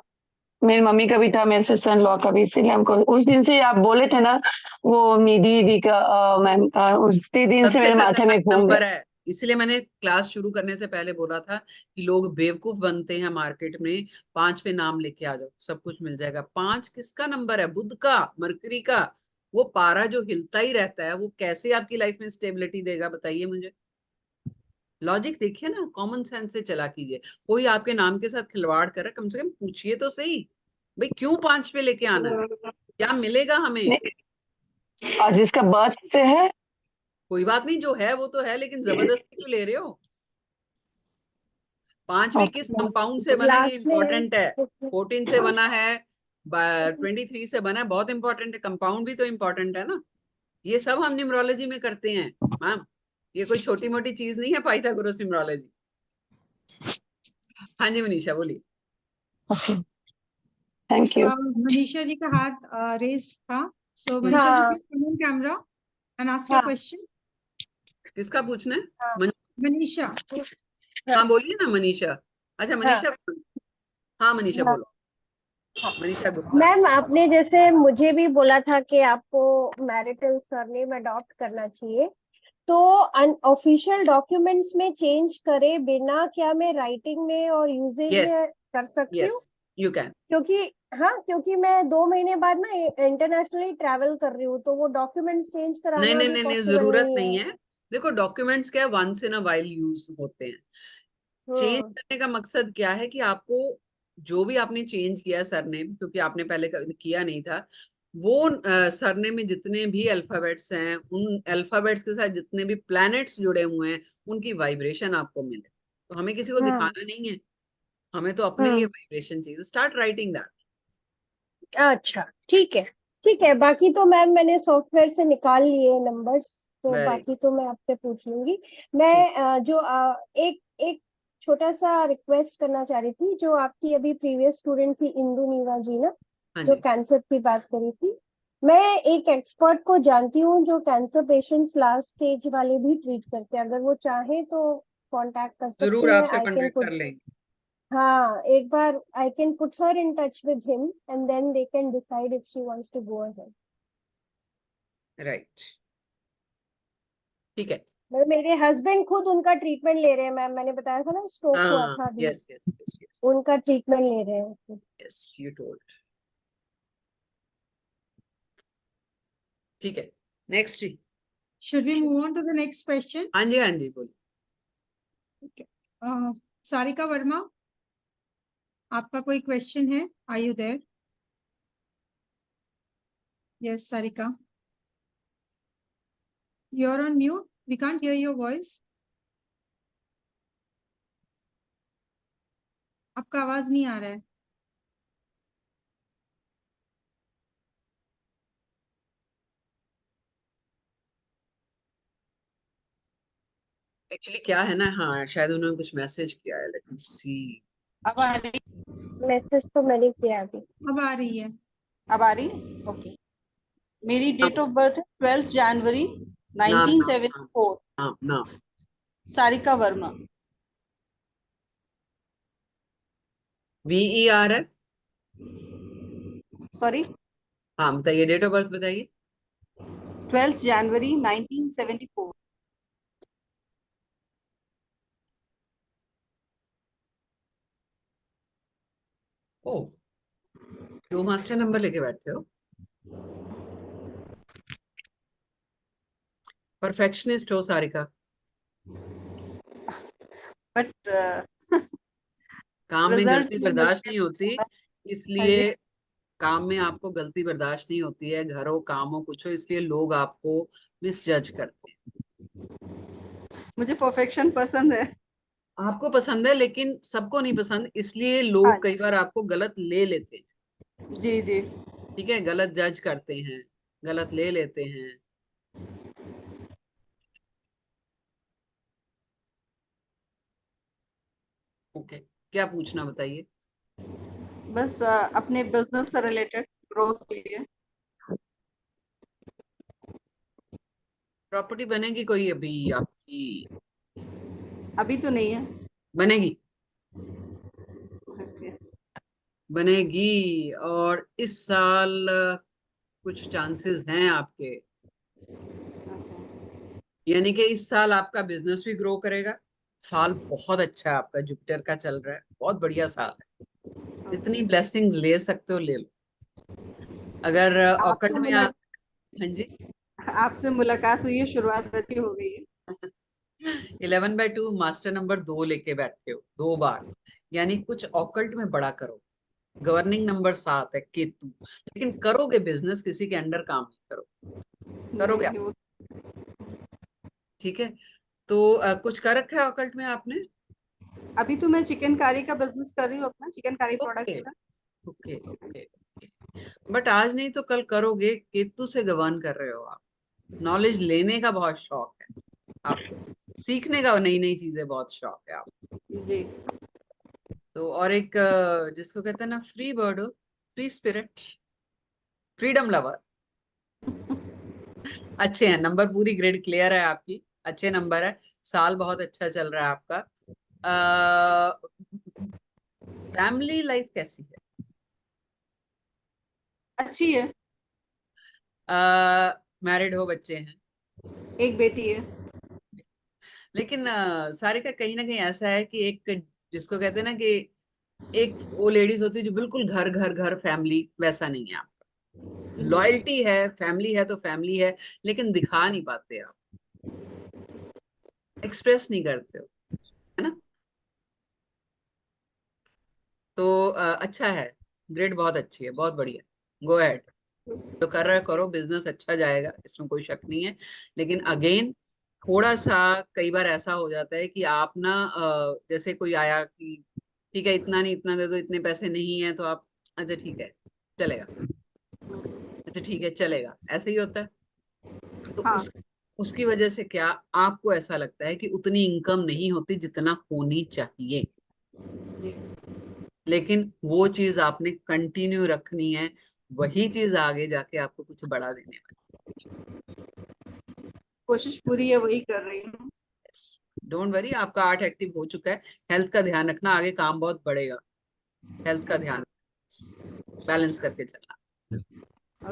S6: मेरी मम्मी का भी था, मेरे सिस्टर इन लॉ का भी, इसीलिए हमको उस दिन से आप बोले थे ना वो निधि दी का मैम, उसी दिन से
S2: सबसे
S6: मेरे माथे
S2: खतरनाक
S6: में घूम
S2: नंबर
S6: रहे।
S2: है, इसलिए मैंने क्लास शुरू करने से पहले बोला था कि लोग बेवकूफ बनते हैं मार्केट में। 5 पे नाम लेके आ जाओ, सब कुछ मिल जाएगा। 5 किसका नंबर है? बुध का, मरकरी का। वो पारा जो हिलता ही रहता है, वो कैसे आपकी लाइफ में स्टेबिलिटी देगा बताइए मुझे। लॉजिक देखिए ना, कॉमन सेंस से चला कीजिए। कोई आपके नाम के साथ खिलवाड़ कर रहा है, कम से कम पूछिए तो सही, भाई क्यों 5 पे लेके आना है, क्या मिलेगा हमें।
S6: नहीं, और जिसका बर्थ से है।
S2: कोई बात नहीं, जो है वो तो है, लेकिन जबरदस्ती क्यों ले रहे हो? 5 भी किस
S6: ओके।
S2: कंपाउंड से बना है ये
S7: लास्ट में
S2: इंपॉर्टेंट है। 14 से बना है, 23 से बना है, बहुत इंपॉर्टेंट है। कंपाउंड भी तो इंपॉर्टेंट है ना। ये सब हम न्यूमरोलॉजी में करते हैं मैम, ये कोई छोटी मोटी चीज नहीं है पाइथागोरस न्यूमरोलॉजी। हाँ जी मनीषा बोलिए।
S6: Okay, thank you.
S1: Manisha ji का हाथ रेस्ड था, सो मनीषा जी
S7: हाँ
S1: please come on camera and ask your
S7: हाँ
S1: question.
S2: किसका पूछना है?
S7: हाँ
S1: मनीषा,
S2: हाँ बोलिए ना मनीषा। अच्छा
S7: हाँ
S2: मनीषा हाँ मनीषा
S7: हाँ
S2: बोलो।
S7: हाँ।
S2: मनीषा गुप्ता।
S7: मैम आपने जैसे मुझे भी बोला था कि आपको मैरिटल सरनेम अडॉप्ट करना चाहिए, तो ऑफिशियल डॉक्यूमेंट्स में चेंज करे बिना क्या मैं राइटिंग में और यूजेज
S2: यस
S7: में कर सकती
S2: यस
S7: हूँ?
S2: You can.
S7: क्योंकि हाँ, क्योंकि मैं 2 महीने बाद ना इंटरनेशनली ट्रैवल कर रही हूँ, तो वो डॉक्यूमेंट्स चेंज
S2: नहीं
S7: कराना
S2: नहीं
S7: भी
S2: नहीं नहीं,
S7: पॉसिबल
S2: जरूरत
S7: नहीं
S2: नहीं
S7: है।
S2: है। देखो डॉक्यूमेंट्स क्या है, once in a while use होते हैं। चेंज
S7: हम्म
S2: करने का मकसद क्या है कि आपको जो भी आपने चेंज किया सरनेम, क्योंकि आपने पहले कभी किया नहीं था, वो सरनेम में जितने भी अल्फाबेट्स हैं, उन अल्फाबेट्स के साथ जितने भी प्लैनेट्स जुड़े हुए हैं, उनकी वाइब्रेशन आपको मिले। तो हमें किसी को
S7: हम्म
S2: दिखाना नहीं है, हमें तो अपने लिए
S7: हम्म।
S2: वाइब्रेशन चाहिए। Start writing that.
S7: अच्छा, ठीक है, ठीक है। बाकी तो मैम मैंने सॉफ्टवेयर से निकाल लिए नंबर्स, तो
S2: वेरी
S7: बाकी तो मैं आपसे पूछ लूंगी। मैं
S2: ठीक।
S7: एक एक छोटा सा रिक्वेस्ट करना चाह रही थी। जो आपकी अभी प्रीवियस स्टूडेंट थी इंदु नीवा जी ना,
S2: हाँ
S7: जो
S2: जी
S7: कैंसर की बात करी थी, मैं एक एक्सपर्ट को जानती हूँ जो कैंसर पेशेंट्स लास्ट स्टेज वाले भी ट्रीट करते हैं। अगर वो चाहे तो कांटेक्ट कर
S2: जरूर
S7: सकती हैं।
S2: आपसे
S7: आई कैन
S2: कांटेक्ट कर
S7: पुट,
S2: लेंगे।
S7: हाँ, एक बार I can put her in touch with him and then they can decide if she wants to go ahead.
S2: Right, ठीक है।
S7: मतलब मेरे हस्बैंड खुद उनका ट्रीटमेंट ले रहे हैं मैम, मैंने बताया था ना स्ट्रोक हुआ
S2: हाँ
S7: था अभी,
S2: यस यस यस यस
S7: उनका ट्रीटमेंट ले रहे हैं।
S2: Yes you told. ठीक है, नेक्स्ट जी।
S1: should we move on to the next question?
S2: हाँ जी बोलिए।
S1: Okay. सारिका वर्मा, आपका कोई क्वेश्चन है? Are you there? Yes Sarika, you're on mute, we can't hear your voice. आपका आवाज नहीं आ रहा है।
S2: एक्चुअली क्या है ना, हाँ शायद उन्होंने कुछ मैसेज किया है, लेट मी सी।
S8: अब आ रही
S7: मैसेज तो मैंने किया अभी।
S1: अब आ रही है।
S8: अब आ रही ओके। मेरी डेट ऑफ बर्थ है 12 जनवरी
S2: नाम नाम
S8: 1974।
S2: नाम नाम
S8: सारिका वर्मा।
S2: VER है।
S8: सॉरी,
S2: हाँ बताइए, डेट ऑफ बर्थ बताइए।
S8: 12 जनवरी 1974।
S2: ओ, क्यों मास्टर नंबर लेके बैठे हो? परफेक्शनिस्ट हो सारिका।
S8: बट
S2: काम में
S8: रिजल्ट
S2: गलती
S8: में
S2: बर्दाश्त
S8: मुझे
S2: नहीं होती,
S8: हाँ जी,
S2: इसलिए काम में आपको गलती बर्दाश्त नहीं होती है, घर हो काम हो कुछ हो, इसलिए लोग आपको मिसजज करते हैं।
S8: मुझे परफेक्शन पसंद है।
S2: आपको पसंद है लेकिन सबको नहीं पसंद, इसलिए
S8: हाँ
S2: लोग कई बार आपको गलत ले लेते हैं।
S8: जी जी।
S2: ठीक है, गलत जज करते हैं, गलत ले लेते हैं। ओके, क्या पूछना बताइए।
S8: बस अपने बिजनेस से रिलेटेड ग्रोथ के लिए।
S2: प्रॉपर्टी बनेगी कोई अभी आपकी?
S8: अभी तो नहीं है।
S2: बनेगी,
S8: Okay.
S2: बनेगी। और इस साल कुछ चांसेस हैं आपके, यानी कि इस साल आपका बिजनेस भी ग्रो करेगा। साल बहुत अच्छा है आपका, जुपिटर का चल रहा है, बहुत बढ़िया साल है। जितनी ब्लेसिंग्स ले सकते हो ले लो। अगर
S8: आपसे
S2: ऑकल्ट में
S8: मुला
S2: आप, हाँ जी,
S8: आपसे मुलाकात हुई है, शुरुआत अच्छी हो गई है।
S2: 11/2 मास्टर नंबर 2 लेके बैठे हो 2 बार, यानी कुछ ऑकल्ट में बड़ा करो। गवर्निंग नंबर 7 है केतु, लेकिन करोगे बिजनेस, किसी के अंडर काम नहीं करोगे आप।
S8: नहीं वो
S2: ठीक है, तो कुछ कर रखा है ऑकल्ट में आपने?
S8: अभी तो मैं चिकनकारी का बिजनेस कर रही हूँ, अपना चिकनकारी
S2: ओके
S8: प्रोडक्ट्स का।
S2: Okay okay. बट आज नहीं तो कल करोगे, केतु से गवर्न कर रहे हो आप। नॉलेज लेने का बहुत शौक है आपको, सीखने का नई नई चीजें बहुत शौक है आप।
S8: जी।
S2: तो और एक जिसको कहते हैं ना, फ्री बर्ड हो, फ्री स्पिरिट, फ्रीडम लवर। अच्छे हैं नंबर, पूरी ग्रेड क्लियर है आपकी, अच्छे नंबर है। साल बहुत अच्छा चल रहा है आपका। फैमिली लाइफ कैसी है?
S8: अच्छी है।
S2: मैरिड हो, बच्चे हैं?
S8: एक बेटी है।
S2: लेकिन सारिका, कहीं ना कहीं ऐसा है कि एक, जिसको कहते हैं ना कि एक वो लेडीज होती है जो बिल्कुल घर घर घर फैमिली, वैसा नहीं है आपका। लॉयल्टी है, फैमिली है तो फैमिली है, लेकिन दिखा नहीं पाते आप, एक्सप्रेस नहीं करते हो, है ना। तो अच्छा है, ग्रेड बहुत अच्छी है, बहुत बढ़िया। गो अहेड, जो कर रहे हो करो, बिजनेस अच्छा जाएगा, इसमें कोई शक नहीं है। लेकिन अगेन थोड़ा सा, कई बार ऐसा हो जाता है कि आप ना जैसे कोई आया कि ठीक है इतना नहीं, इतना दे दो, इतने पैसे नहीं है, तो आप अच्छा ठीक है चलेगा, अच्छा ठीक है चलेगा, ऐसे ही होता है। तो
S8: हाँ
S2: उसकी वजह से क्या, आपको ऐसा लगता है कि उतनी इनकम नहीं होती जितना होनी चाहिए।
S8: जी।
S2: लेकिन वो चीज आपने कंटिन्यू रखनी है, वही चीज आगे जाके आपको कुछ बड़ा देने वाली
S8: कोशिश पूरी है, वही कर रही हूँ।
S2: है। डोंट वरी, आपका 8 एक्टिव हो चुका है। हेल्थ का ध्यान रखना, आगे काम बहुत बढ़ेगा। हेल्थ का ध्यान, बैलेंस करके चलना।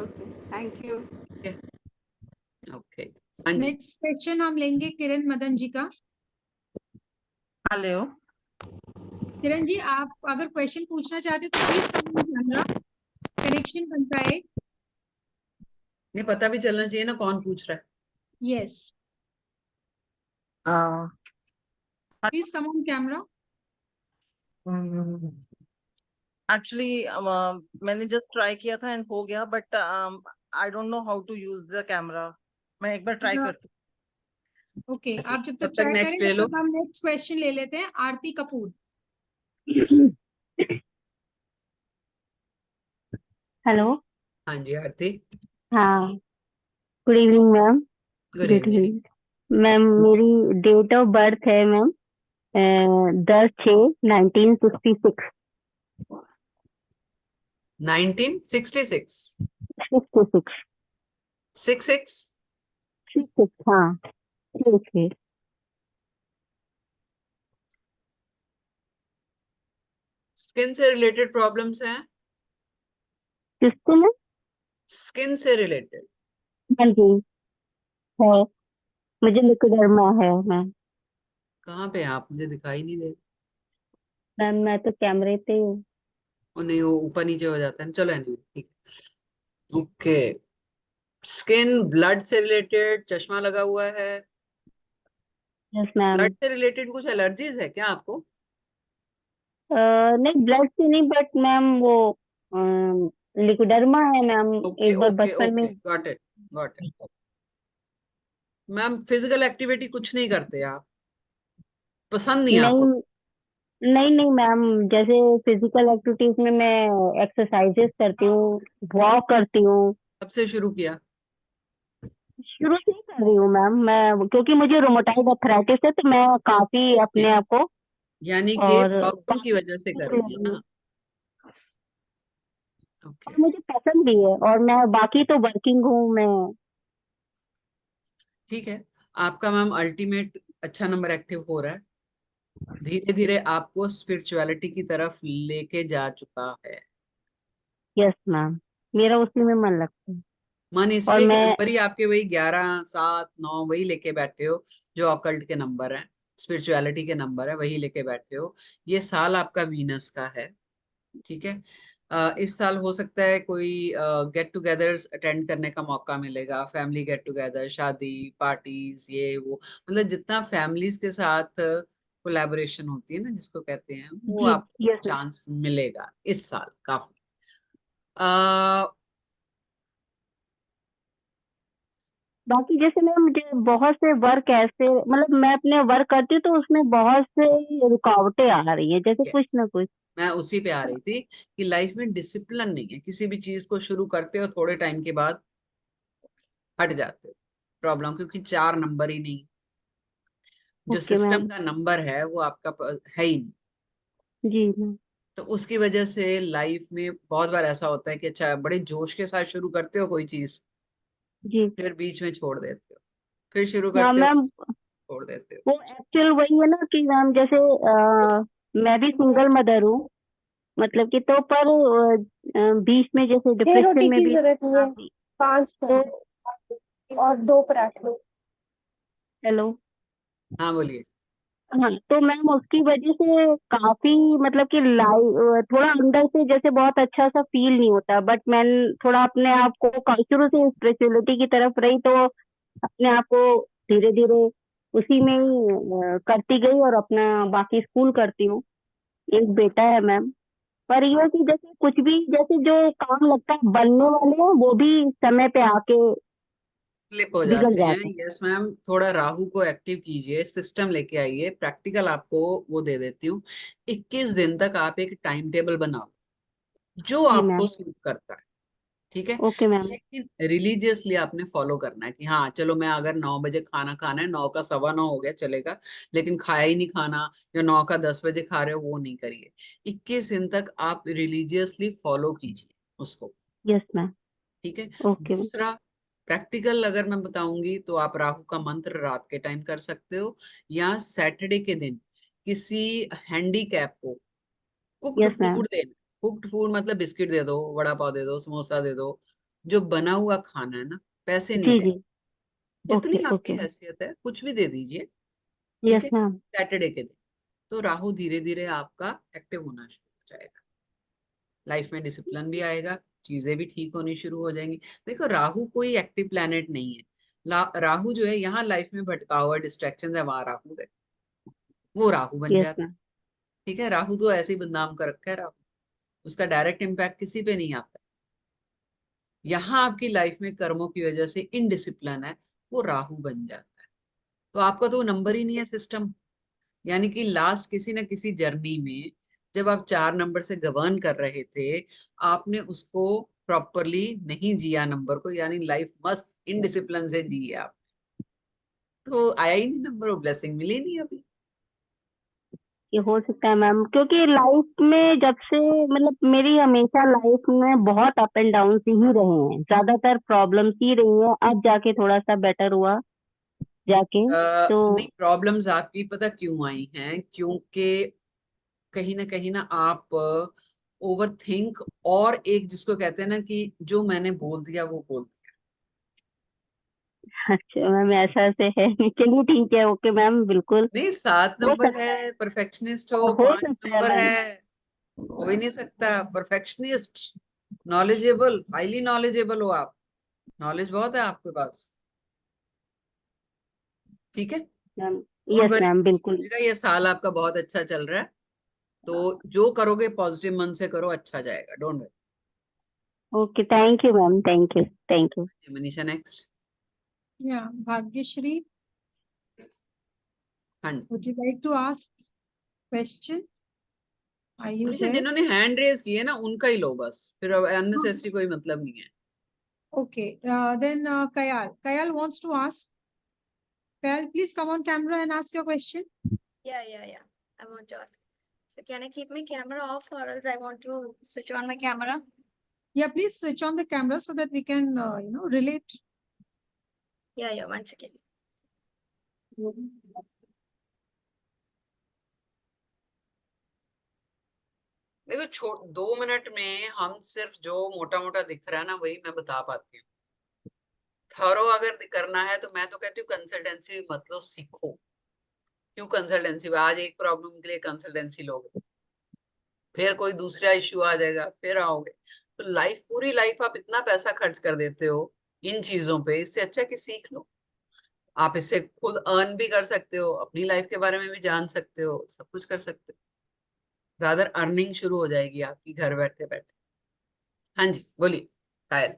S8: Okay thank you.
S2: ठीक है, ओके, हाँ जी।
S1: नेक्स्ट क्वेश्चन हम लेंगे किरण मदन जी का।
S9: हेलो।
S1: किरण जी, आप अगर क्वेश्चन पूछना चाहते तो प्लीज कैमरा, कनेक्शन बनता है।
S2: नहीं, पता भी चलना चाहिए ना कौन पूछ रहा है।
S1: Yes, please come on camera.
S9: Actually मैंने जस्ट ट्राई किया था एंड हो गया, but I don't know how to use the camera. मैं एक बार ट्राई करती
S1: ओके,
S2: अच्छा,
S1: आप जब
S2: तब
S1: तक
S2: तक
S1: ट्राई करें
S2: नेक्स्ट ले
S1: तब
S2: लो।
S1: तक हम नेक्स्ट क्वेश्चन ले लेते हैं। आरती कपूर।
S10: हेलो।
S2: हाँ जी आरती,
S10: हाँ, good evening ma'am.
S2: Good
S10: good
S2: evening.
S10: Evening ma'am. मेरी डेट ऑफ बर्थ है मैम 10/6/1966।
S2: 1966,
S10: 66
S2: 66।
S10: 66 हाँ, ठीक है।
S2: स्किन से रिलेटेड प्रॉब्लम्स हैं?
S10: किसको मैम?
S2: स्किन से रिलेटेड?
S10: हाँ जी, है। मुझे लिकोडर्मा है मैम।
S2: कहाँ पे हैं आप, मुझे दिखाई नहीं दे।
S10: मैम मैं तो कैमरे पे हूँ।
S2: वो नहीं, वो ऊपर नीचे हो जाता है ना। चलो एनीवे, ठीक है, ओके। स्किन, ब्लड से रिलेटेड, चश्मा लगा हुआ है।
S10: Yes ma'am.
S2: ब्लड से रिलेटेड कुछ एलर्जीज है क्या आपको?
S10: नहीं, ब्लड से नहीं, बट मैम वो लिकोडर्मा है मैम।
S2: ओके
S10: एक बार
S2: ओके
S10: बचपन में।
S2: Okay, got it, got it. Ma'am physical activity कुछ नहीं करते आप? पसंद नहीं आपको?
S10: नहीं नहीं नहीं मैम, जैसे फिजिकल एक्टिविटीज में मैं एक्सरसाइजेस करती हूँ, वॉक करती हूँ।
S2: कब से शुरू किया?
S10: शुरू से ही कर रही हूँ मैम मैं, क्योंकि मुझे रोमेटॉइड अर्थराइटिस है तो मैं काफी
S2: ओके,
S10: अपने आप को
S2: यानी कि
S10: और
S2: प्रॉब्लम की
S10: काफी
S2: वजह से कर रही है
S10: और
S2: ना? ओके,
S10: मुझे पसंद भी है, और मैं बाकी तो वर्किंग हूँ मैं।
S2: ठीक है। आपका मैम अल्टीमेट अच्छा नंबर एक्टिव हो रहा है, धीरे धीरे आपको स्पिरिचुअलिटी की तरफ लेके जा चुका है।
S10: यस मैम, मेरा उसी में मन लगता है।
S2: मन
S10: और
S2: इसलिए कि
S10: मैं
S2: नंबर ही आपके वही 11, 7, 9 वही लेके बैठे हो, जो ऑकल्ट के नंबर है, स्पिरिचुअलिटी के नंबर है, वही लेके बैठे हो। ये साल आपका वीनस का है, ठीक है। इस साल हो सकता है कोई गेट टुगेदर्स अटेंड करने का मौका मिलेगा, फैमिली गेट टुगेदर, शादी पार्टीज, ये वो, मतलब जितना फैमिलीज के साथ कोलैबोरेशन होती है ना, जिसको कहते हैं, वो
S10: जी
S2: आपको
S10: यस मैम।
S2: चांस मिलेगा इस साल काफी। अ,
S10: बाकी जैसे मैम मुझे बहुत से वर्क ऐसे, मतलब मैं अपने वर्क करती हूँ तो उसमें बहुत से रुकावटें आ रही हैं, जैसे कुछ
S2: यस,
S10: ना कुछ।
S2: मैं उसी पे आ रही थी कि लाइफ में डिसिप्लिन नहीं है। किसी भी चीज को शुरू करते हो, थोड़े टाइम के बाद हट जाते हो, प्रॉब्लम, क्योंकि 4 नंबर ही नहीं, जो
S10: ओके
S2: सिस्टम
S10: मैम।
S2: का नंबर है वो आपका है ही नहीं।
S10: जी मैम।
S2: तो उसकी वजह से लाइफ में बहुत बार ऐसा होता है कि अच्छा बड़े जोश के साथ शुरू करते हो कोई चीज,
S10: जी
S2: फिर बीच में छोड़ देते हो, फिर शुरू
S10: हाँ
S2: करते हो,
S10: मैम,
S2: छोड़ देते हो।
S10: वो एक्चुअल वही है ना कि मैम जैसे मैं भी सिंगल मदर हूँ, मतलब कि तो पर बीच में जैसे
S7: 6
S10: डिप्रेशन
S7: रोटी
S10: में
S7: की
S10: भी
S7: जरूरत नहीं है,
S10: काफी।
S7: 5
S10: तो
S7: और 2 पराठे।
S10: हेलो।
S2: हाँ बोलिए।
S10: हाँ तो मैम उसकी वजह से काफी, मतलब कि थोड़ा अंदर से जैसे बहुत अच्छा सा फील नहीं होता, बट मैं थोड़ा अपने आप को शुरू से स्पिरिचुअलिटी की तरफ रही तो अपने आप को धीरे धीरे उसी में ही करती गई, और अपना बाकी स्कूल करती हूँ। एक बेटा है मैम। पर ये है कि जैसे कुछ भी, जैसे जो काम लगता है बनने वाले हैं वो भी समय पे आके
S2: स्लिप हो
S10: बिगड़
S2: जाते हैं।
S10: जाते हैं।
S2: यस मैम, थोड़ा राहु को एक्टिव कीजिए, सिस्टम लेके आइए, प्रैक्टिकल आपको वो दे देती हूँ। 21 दिन तक आप एक टाइम टेबल बनाओ जो
S10: जी
S2: आपको
S10: मैम।
S2: सूट करता है, ठीक है।
S10: Okay ma'am.
S2: लेकिन रिलीजियसली आपने फॉलो करना है कि हाँ चलो, मैं अगर 9 बजे खाना खाना है, 9 का 9:15 हो गया चलेगा, लेकिन खाया ही नहीं खाना, या 9 का 10 बजे खा रहे हो, वो नहीं करिए। 21 दिन तक आप रिलीजियसली फॉलो कीजिए उसको,
S10: यस मैम।
S2: ठीक है।
S10: Okay ma'am.
S2: दूसरा, प्रैक्टिकल अगर मैं बताऊंगी तो आप राहु का मंत्र रात के टाइम कर सकते हो, या सैटरडे के दिन किसी हैंडीकैप को कुक्ड
S10: यस मैम।
S2: फूड देना। कुक्ड फूड मतलब बिस्किट दे दो, वड़ा पाव दे दो, समोसा दे दो, जो बना हुआ खाना है ना, पैसे नहीं
S10: जी
S2: देने,
S10: जी।
S2: जितनी
S10: ओके
S2: आपकी
S10: ओके।
S2: हैसियत है कुछ भी दे दीजिए, ठीक
S10: यस
S2: है,
S10: मैम।
S2: सैटरडे के दिन। तो राहु धीरे धीरे आपका एक्टिव होना शुरू हो जाएगा, लाइफ में डिसिप्लिन भी आएगा, चीजें भी ठीक होनी शुरू हो जाएंगी। देखो राहु कोई एक्टिव प्लैनेट नहीं है, राहु जो है यहाँ लाइफ में भटका हुआ डिस्ट्रैक्शन है, वहां राहु है, वो राहु बन
S10: यस
S2: जाता है,
S10: मैम।
S2: ठीक है। राहु तो ऐसे ही बदनाम कर रखा है राहु, उसका डायरेक्ट इम्पैक्ट किसी पे नहीं आता। यहाँ आपकी लाइफ में कर्मों की वजह से इनडिसिप्लिन है, वो राहु बन जाता है। तो आपका तो नंबर ही नहीं है सिस्टम, यानी कि लास्ट किसी न किसी जर्नी में जब आप 4 नंबर से गवर्न कर रहे थे, आपने उसको प्रॉपरली नहीं जिया नंबर को, यानी लाइफ मस्त इनडिसिप्लिन से जी है आप, तो आया ही नहीं नंबर, वो ब्लेसिंग मिली नहीं अभी।
S10: ये हो सकता है मैम, क्योंकि लाइफ में जब से, मतलब मेरी हमेशा लाइफ में बहुत अप एंड डाउन ही रहे हैं, ज्यादातर प्रॉब्लम्स ही रही है, अब जाके थोड़ा सा बेटर हुआ जाके तो।
S2: नहीं, प्रॉब्लम्स आपकी पता क्यों आई हैं, क्योंकि कहीं ना आप ओवर थिंक, और एक जिसको कहते हैं ना कि जो मैंने बोल दिया वो बोल दिया।
S10: अच्छा मैम, ऐसा से है चलिए ठीक है, ओके मैम, बिल्कुल।
S2: नहीं, 7
S10: हो
S2: नंबर
S10: सकता
S2: है, परफेक्शनिस्ट हो,
S10: हो
S2: 5
S10: सकता है
S2: नंबर
S10: मैम।
S2: है, हो ही नहीं सकता परफेक्शनिस्ट। नॉलेजेबल, हाईली नॉलेजेबल हो आप, नॉलेज बहुत है आपके पास, ठीक है।
S10: Ma'am
S2: don't
S10: yes
S2: worry,
S10: ma'am,
S2: ठीक हो
S10: बिल्कुल।
S2: जाएगा, ये साल आपका बहुत अच्छा चल रहा है, तो जो करोगे पॉजिटिव मन से करो, अच्छा जाएगा, don't worry.
S10: Okay, thank you ma'am, thank you thank you.
S2: Manisha next.
S1: Yeah, Bhagyashree.
S2: हाँ जी,
S1: Would you like to ask question? Are you
S2: Manisha
S1: there?
S2: जिन्होंने हैंड रेज किए ना उनका ही लो बस, फिर अननेसेसरी कोई मतलब नहीं है.
S1: Okay, then Kayal. Kayal wants to ask. Kayal, please come on camera and ask your question.
S11: Yeah. I want to ask. So can I keep my camera off or else I want to switch on my camera?
S1: Yeah, please switch on the camera so that we can, relate.
S11: Yeah, 1 second.
S2: देखो 2 minute में हम सिर्फ जो मोटा मोटा दिख रहा है ना वही मैं बता पाती हूँ. थरो अगर करना है तो मैं तो कहती हूँ कंसल्टेंसी मत लो, सीखो. क्यों कंसल्टेंसी? आज एक प्रॉब्लम के लिए कंसल्टेंसी लोगे, फिर कोई दूसरा इश्यू आ जाएगा, फिर आओगे, तो लाइफ पूरी लाइफ आप इतना पैसा खर्च कर देते हो इन चीजों पे. इससे अच्छा कि सीख लो. आप इससे खुद अर्न भी कर सकते हो, अपनी लाइफ के बारे में भी जान सकते हो, सब कुछ कर सकते हो. रादर अर्निंग शुरू हो जाएगी आपकी घर बैठे बैठे. हाँ जी बोलिए कायल.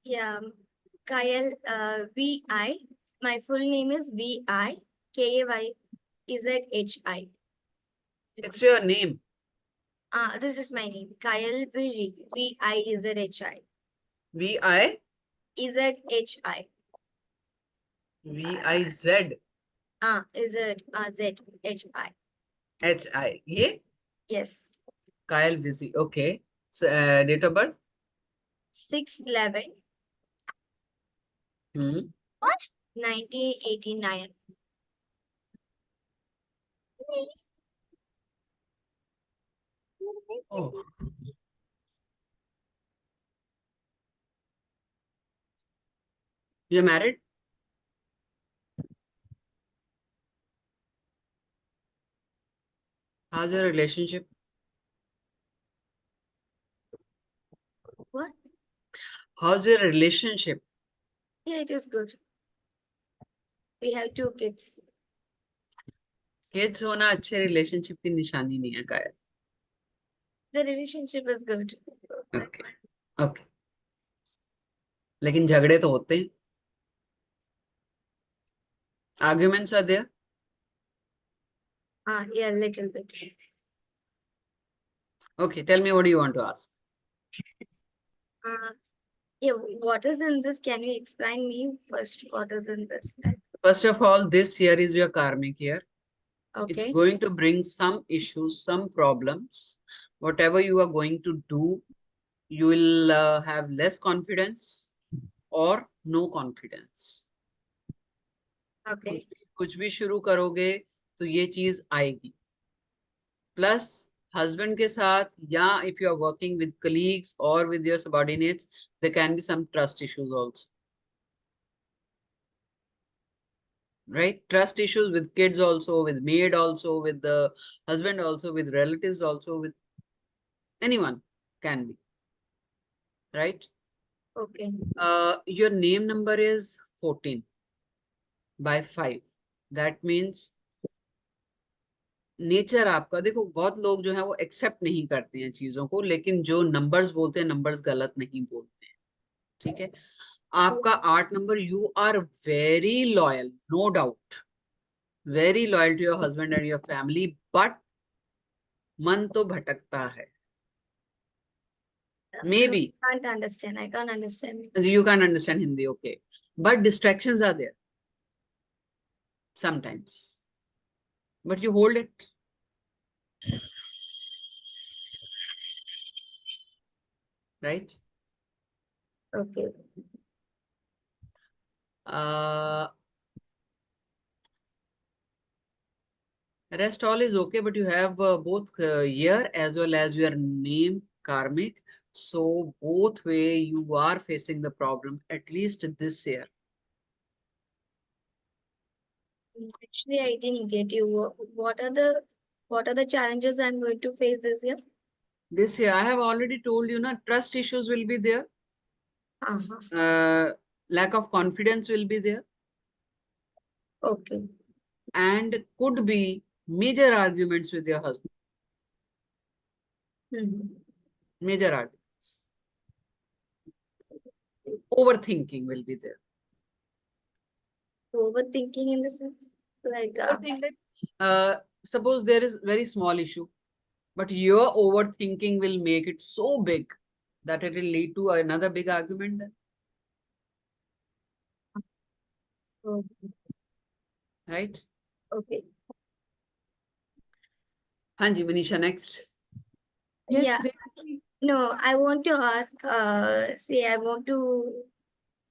S11: Yeah, Kayal, VI. My full name is VIKAYZHI.
S2: It's your name.
S11: This is my name, Kayal Viji. VIZHI.
S2: VIZHI.
S11: ZHI.
S2: HI ये
S11: Yes.
S2: Kayal Viji. Okay. Date of birth.
S11: 6/11. 1989.
S2: Oh. You're married? How's your relationship?
S11: What?
S2: How's your relationship?
S11: Yeah, it is good. We have 2 kids.
S2: Kids होना अच्छे relationship की निशानी नहीं है कायल.
S11: The relationship is good.
S2: Okay okay. लेकिन झगड़े तो होते हैं. Arguments are there?
S11: Yeah, little bit.
S2: Okay, tell me what do you want to ask?
S11: Yeah, what is in this? Can you explain me first what is in this?
S2: First of all, this year is your karmic year. It's
S11: Okay.
S2: going to bring some issues, some problems. Whatever you are going to do, you will have less confidence or no confidence.
S11: Okay.
S2: कुछ भी शुरू करोगे तो ये चीज आएगी. Plus husband के साथ या if you are working with colleagues or with your subordinates, there can be some trust issues also. Right? Trust issues with kids also, with maid also, with the husband also, with relatives also, with anyone can be. Right?
S11: Okay.
S2: Your name number is 14 by 5. That means nature आपका, देखो बहुत लोग जो है वो accept नहीं करते हैं चीजों को, लेकिन जो नंबर्स बोलते हैं नंबर्स गलत नहीं बोलते हैं. ठीक है. आपका 8 number, you are very loyal, no doubt, very loyal to your husband and your family, but मन तो भटकता है. Maybe
S11: I can't understand.
S2: you can't understand Hindi, okay, but distractions are there sometimes, but you hold it. Right?
S11: Okay.
S2: Rest all is okay, but you have both year as well as your name karmic. So both way you are facing the problem, at least this year.
S11: Actually, I didn't get you. What are the challenges I'm going to face this year?
S2: This year, I have already told you, na, trust issues will be there. Lack of confidence will be there.
S11: Okay.
S2: And could be major arguments with your husband. Major arguments. Overthinking will be there.
S11: Overthinking in the sense? Like,
S2: Overthink that suppose there is very small issue, but your overthinking will make it so big that it will lead to another big argument then, right?
S11: okay.
S2: हाँ जी, Manisha, next.
S1: Yes,
S11: Yeah. No, I want to ask, say I want to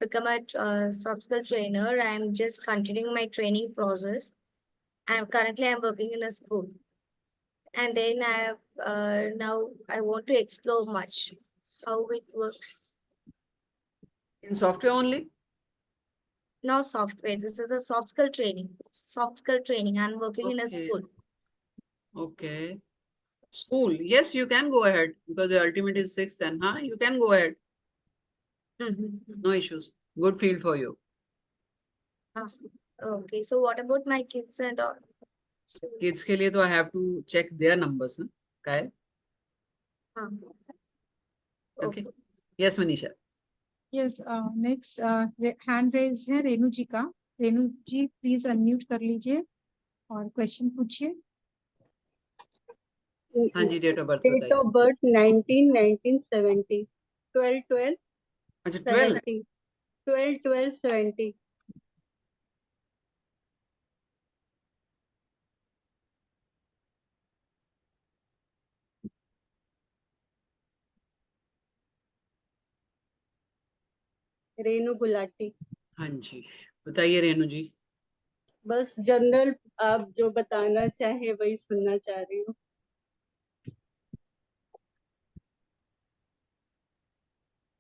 S11: become a soft skill trainer. I'm just continuing my training process. I'm working in a school. And then now I want to explore much how it works.
S2: In software only?
S11: No software. This is a soft skill training. Soft skill training. I'm working in a
S2: Okay.
S11: school.
S2: Okay. School. Yes, you can go ahead because the ultimate is 6th, then you can go ahead. No issues. Good field for you.
S11: Okay. So what about my kids and all?
S2: Kids के लिए तो I have to check their numbers, ना? Kyle? Okay. Yes, Manisha.
S1: Yes, next hand raised है रेनू जी का. रेनू जी please unmute कर लीजिए और question पूछिए.
S2: हाँ जी, डेट ऑफ बर्थ
S10: डेट
S2: बताइए.
S10: ऑफ बर्थ 1970 12
S2: अच्छा, 12.
S10: 70 12 70. रेनू गुलाटी.
S2: हाँ जी, बताइए रेनू जी.
S10: बस जनरल आप जो बताना चाहे वही सुनना चाह रही हूँ.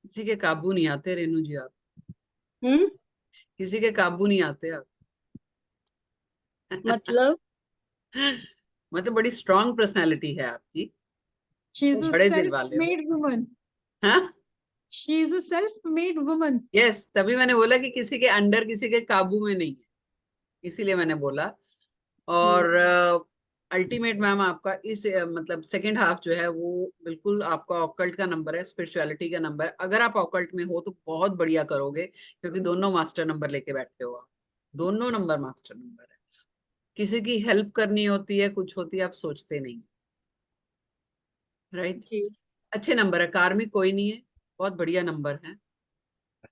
S2: किसी के काबू नहीं आते रेनू जी आप. किसी के काबू नहीं आते आप.
S10: मतलब
S2: मतलब बड़ी स्ट्रांग पर्सनालिटी है आपकी.
S1: She is a
S2: बड़े दिल वाले हो.
S1: self-made woman.
S2: हाँ?
S1: She is a self-made woman.
S2: Yes, तभी मैंने बोला कि किसी के अंडर, किसी के काबू में नहीं है, इसीलिए मैंने बोला. और अल्टीमेट मैम आपका इस मतलब सेकंड हाफ जो है वो बिल्कुल आपका ऑकल्ट का नंबर है, स्पिरिचुअलिटी का नंबर है. अगर आप ऑकल्ट में हो तो बहुत बढ़िया करोगे क्योंकि दोनों मास्टर नंबर लेके बैठे हो आप. दोनों नंबर मास्टर नंबर है. किसी की हेल्प करनी होती है, कुछ होती है, आप सोचते नहीं. राइट? अच्छे नंबर है. कार्मिक कोई नहीं है, बहुत बढ़िया नंबर है.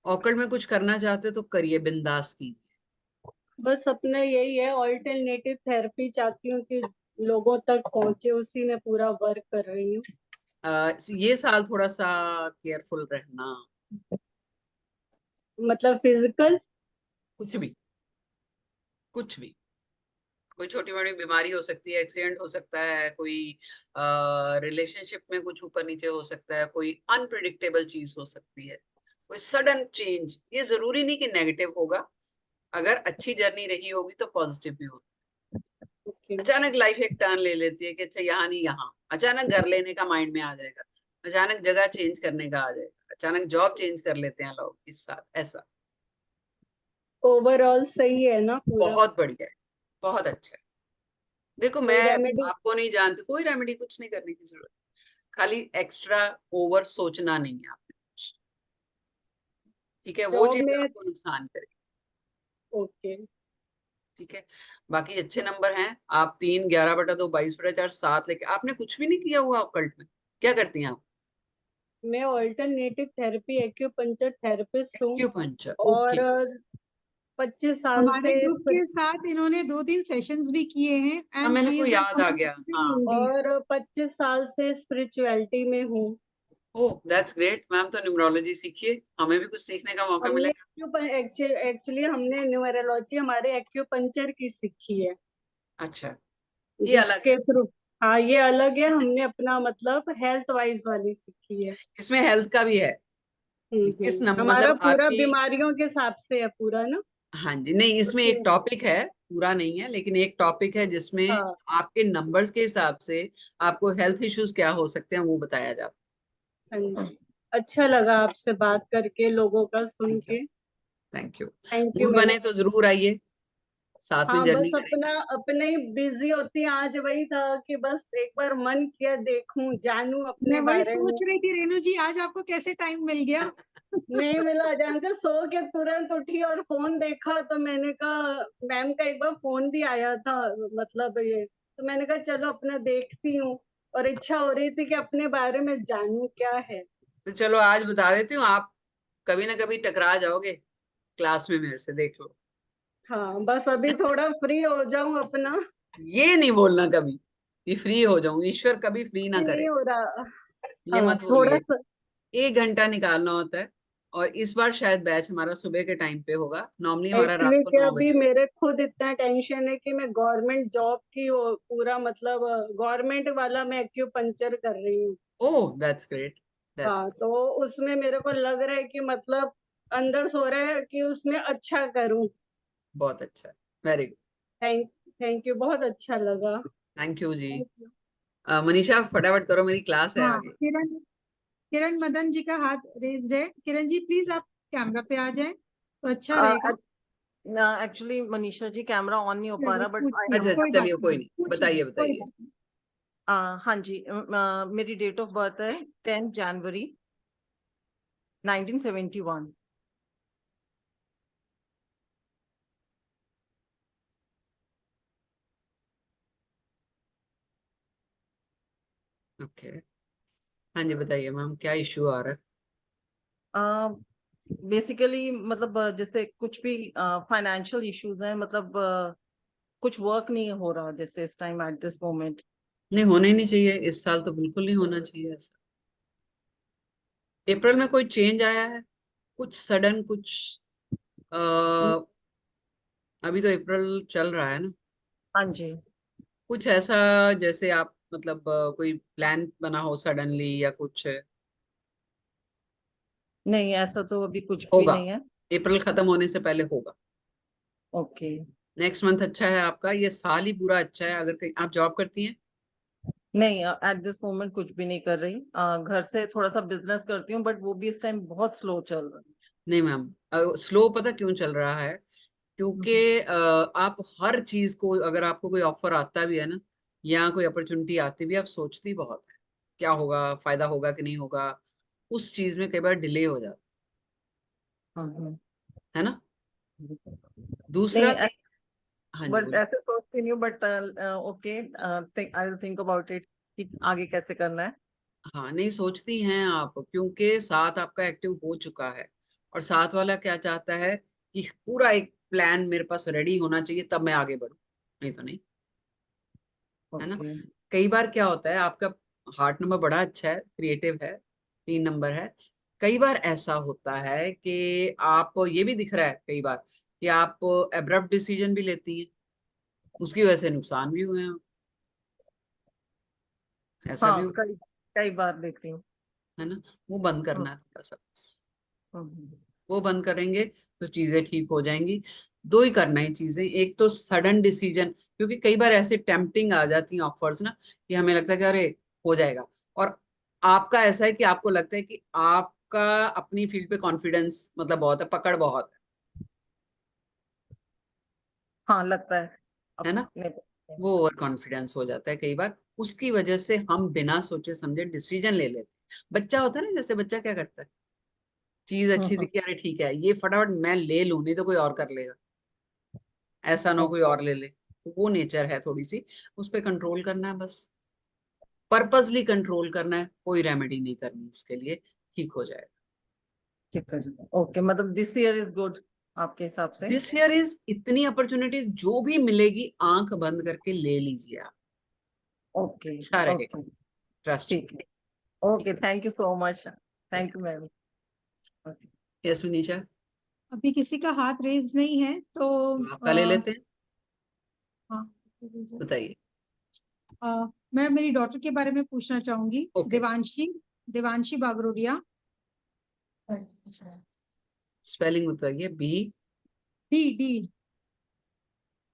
S2: ऑकल्ट में कुछ करना चाहते हो तो करिए, बिंदास कीजिए.
S10: बस अपना यही है, ऑल्टरनेटिव थेरेपी चाहती हूँ कि लोगों तक पहुंचे, उसी में पूरा वर्क कर रही हूँ.
S2: ये साल थोड़ा सा केयरफुल रहना.
S10: मतलब फिजिकल
S2: कुछ भी कोई छोटी बड़ी बीमारी हो सकती है, एक्सीडेंट हो सकता है, कोई रिलेशनशिप में कुछ ऊपर नीचे हो सकता है, कोई अनप्रिडिक्टेबल चीज हो सकती है, कोई सडन चेंज. ये जरूरी नहीं कि नेगेटिव होगा. अगर अच्छी जर्नी रही होगी तो पॉजिटिव भी होगा. अचानक लाइफ एक टर्न ले लेती है कि अच्छा यहाँ नहीं यहाँ. अचानक घर लेने का माइंड में आ जाएगा. अचानक जगह चेंज करने का आ जाएगा. अचानक जॉब चेंज कर लेते हैं लोग इस साल. ऐसा
S10: ओवरऑल सही है ना पूरा?
S2: बहुत बढ़िया है, बहुत अच्छा है. देखो, मैं आपको नहीं जानती. कोई रेमेडी कुछ नहीं करने की जरूरत. खाली एक्स्ट्रा ओवर सोचना नहीं है आपने. ठीक है? वो चीज आपको नुकसान करेगी.
S10: ओके,
S2: ठीक है. बाकी अच्छे नंबर हैं. आप 3, 11/2, 22/4, 7 लेके आपने कुछ भी नहीं किया हुआ ऑकल्ट में. क्या करती हैं आप?
S10: मैं ऑल्टरनेटिव थेरेपी एक्यूपंक्चर थेरेपिस्ट हूँ.
S2: एक्यूपंक्चर.
S10: और 25 साल
S1: हमारे
S10: से
S1: ग्रुप के साथ इन्होंने 2-3 सेशंस भी किए हैं.
S2: हाँ, मेरे को याद आ गया. हाँ.
S10: और 25 साल से स्पिरिचुअलिटी में हूँ.
S2: ओह, दैट्स ग्रेट. मैम तो न्यूमरोलॉजी सीखिए, हमें भी कुछ सीखने का मौका मिलेगा.
S10: एक्चुअली हमने न्यूमरोलॉजी हमारे एक्यूपंक्चर की सीखी है.
S2: अच्छा, ये अलग
S10: के थ्रू. हाँ, ये अलग है. हमने अपना मतलब हेल्थ वाइज वाली सीखी है.
S2: इसमें हेल्थ का भी है. इस नंबर
S10: हमारा
S2: मतलब
S10: पूरा
S2: आपकी
S10: बीमारियों के हिसाब से है पूरा ना.
S2: हाँ जी. नहीं, इसमें एक टॉपिक है, पूरा नहीं है, लेकिन एक टॉपिक है जिसमें आपके नंबर्स के हिसाब से आपको हेल्थ इश्यूज क्या हो सकते हैं वो बताया जाता है.
S10: हाँ जी. अच्छा लगा आपसे बात करके, लोगों का सुन के.
S2: Thank you.
S10: Thank you.
S2: Mood बने तो जरूर आइए, साथ में जर्नी
S10: बस अपना ही बिजी होती है. आज वही था कि बस एक बार मन किया देखूं, जानूं अपने
S1: मैं वही
S10: बारे में.
S1: सोच रही थी रेनू जी, आज आपको कैसे टाइम मिल गया.
S12: नहीं मिला, जानते सो के तुरंत उठी और फोन देखा तो मैंने कहा मैम का एक बार फोन भी आया था, मतलब ये, तो मैंने कहा चलो अपना देखती हूँ, और इच्छा हो रही थी कि अपने बारे में जानूं क्या है।
S2: तो चलो आज बता देती हूँ, आप कभी ना कभी टकरा जाओगे क्लास में मेरे से, देख लो।
S12: हाँ बस अभी थोड़ा फ्री हो जाऊं अपना,
S2: ये नहीं बोलना कभी कि फ्री हो जाऊं, ईश्वर कभी फ्री ना करे,
S12: नहीं हो रहा।
S2: ये
S12: हाँ
S2: मत
S12: थोड़ा
S2: बोलिए।
S12: सा
S2: 1 घंटा निकालना होता है, और इस बार शायद बैच हमारा सुबह के टाइम पे होगा, नॉर्मली हमारा रात
S12: एक्चुअली
S2: को
S12: क्या
S2: 9
S12: अभी
S2: बजे।
S12: मेरे खुद इतना टेंशन है कि मैं गवर्नमेंट जॉब की पूरा मतलब गवर्नमेंट वाला मैं एक्यूपंक्चर कर रही हूँ।
S2: ओह दैट्स ग्रेट, दैट्स
S12: हाँ तो उसमें मेरे को लग रहा है कि मतलब अंदर सो रहा है कि उसमें अच्छा करूं।
S2: बहुत अच्छा, very good,
S12: thank thank you, बहुत अच्छा लगा।
S2: थैंक यू जी।
S12: Thank you.
S2: मनीषा फटाफट करो, मेरी क्लास है
S1: हाँ,
S2: आगे।
S1: किरण किरण मदन जी का हाथ रेज्ड है। किरण जी प्लीज आप कैमरा पे आ जाएं तो अच्छा रहेगा।
S9: Actually Manisha ji camera on नहीं हो पा
S1: चलिए
S9: रहा, बट आई
S1: पूछिए,
S9: एम
S2: अच्छा
S1: कोई बात
S2: चलिए, कोई
S1: नहीं,
S2: नहीं,
S1: पूछिए,
S2: बताइए
S1: कोई
S2: बताइए।
S1: बात नहीं।
S9: हाँ जी, मेरी डेट ऑफ बर्थ है 10 जनवरी 1971।
S2: ओके, हाँ जी बताइए मैम, क्या इशू आ रहा है?
S9: बेसिकली मतलब जैसे कुछ भी फाइनेंशियल इश्यूज हैं, मतलब कुछ वर्क नहीं हो रहा जैसे इस टाइम एट दिस मोमेंट।
S2: नहीं, होना ही नहीं चाहिए, इस साल तो बिल्कुल नहीं होना चाहिए ऐसा। अप्रैल में कोई चेंज आया है कुछ सडन कुछ? अ, अभी तो अप्रैल चल रहा है ना,
S9: हाँ जी।
S2: कुछ ऐसा जैसे आप मतलब कोई प्लान बना हो सडनली या कुछ?
S9: नहीं, ऐसा तो अभी कुछ भी
S2: होगा,
S9: नहीं है।
S2: अप्रैल खत्म होने से पहले होगा।
S9: ओके।
S2: नेक्स्ट मंथ अच्छा है आपका, ये साल ही पूरा अच्छा है। अगर कहीं आप जॉब करती हैं?
S9: नहीं, एट दिस मोमेंट कुछ भी नहीं कर रही। घर से थोड़ा सा बिजनेस करती हूँ, बट वो भी इस टाइम बहुत स्लो चल रहा है।
S2: नहीं मैम, स्लो पता क्यों चल रहा है? क्योंकि आप हर चीज को, अगर आपको कोई ऑफर आता भी है ना, या कोई अपॉर्चुनिटी आती भी है, आप सोचती बहुत है क्या होगा, फायदा होगा कि नहीं होगा, उस चीज में कई बार डिले हो जाता
S9: हम्म।
S2: है ना। दूसरा,
S9: नहीं,
S2: हाँ जी
S9: बट
S2: बोलिए।
S9: ऐसे सोचती नहीं हूँ, but okay, I will think about it कि आगे कैसे करना है।
S2: हाँ नहीं, सोचती हैं आप, क्योंकि साथ आपका एक्टिव हो चुका है, और साथ वाला क्या चाहता है कि पूरा एक प्लान मेरे पास रेडी होना चाहिए तब मैं आगे बढ़ूं, नहीं तो नहीं, है ना।
S9: ओके।
S2: कई बार क्या होता है, आपका हार्ट नंबर बड़ा अच्छा है, क्रिएटिव है, 3 नंबर है। कई बार ऐसा होता है कि आप, ये भी दिख रहा है कई बार कि आप एब्रप्ट डिसीजन भी लेती हैं, उसकी वजह से नुकसान भी हुए हैं, ऐसा भी
S9: हाँ,
S2: हो,
S9: कई कई बार देखती हूँ।
S2: है ना। वो बंद
S9: हम्म,
S2: करना है थोड़ा सा,
S9: हम्म।
S2: वो बंद करेंगे तो चीजें ठीक हो जाएंगी। दो ही करना है चीजें, एक तो सडन डिसीजन, क्योंकि कई बार ऐसे टेम्पटिंग आ जाती हैं ऑफर्स ना, कि हमें लगता है कि अरे हो जाएगा, और आपका ऐसा है कि आपको लगता है कि आपका अपनी फील्ड पे कॉन्फिडेंस मतलब बहुत है, पकड़ बहुत
S9: हाँ, लगता है
S2: है ना।
S9: अपने।
S2: वो ओवर कॉन्फिडेंस हो जाता है कई बार, उसकी वजह से हम बिना सोचे समझे डिसीजन ले लेते हैं। बच्चा होता है ना, जैसे बच्चा क्या करता है, चीज अच्छी
S9: हम्म।
S2: दिखी, अरे ठीक है ये फटाफट मैं ले लूं, नहीं तो कोई और कर लेगा, ऐसा ना हो कोई
S9: ओके।
S2: और ले ले, तो वो नेचर है थोड़ी सी, उस पर कंट्रोल करना है बस, पर्पसली कंट्रोल करना है, कोई रेमेडी नहीं करनी इसके लिए, ठीक हो जाएगा।
S9: ठीक है। ओके, मतलब दिस ईयर इज गुड आपके हिसाब से।
S2: दिस ईयर इज, इतनी अपॉर्चुनिटीज जो भी मिलेगी आंख बंद करके ले लीजिए आप,
S9: ओके।
S2: अच्छा रहेगा,
S9: ओके।
S2: ट्रस्ट
S9: ठीक है।
S2: ठीक
S9: okay, thank you so much. Thank you ma'am.
S2: है। यस विनीशा,
S1: अभी किसी का हाथ रेज नहीं है तो
S2: तो आपका ले लेते हैं,
S1: हाँ,
S2: बताइए।
S1: मैं मेरी डॉटर के बारे में पूछना चाहूंगी,
S2: ओके,
S1: देवांशी, देवांशी बागरोडिया।
S2: स्पेलिंग बताइए। B,
S1: D D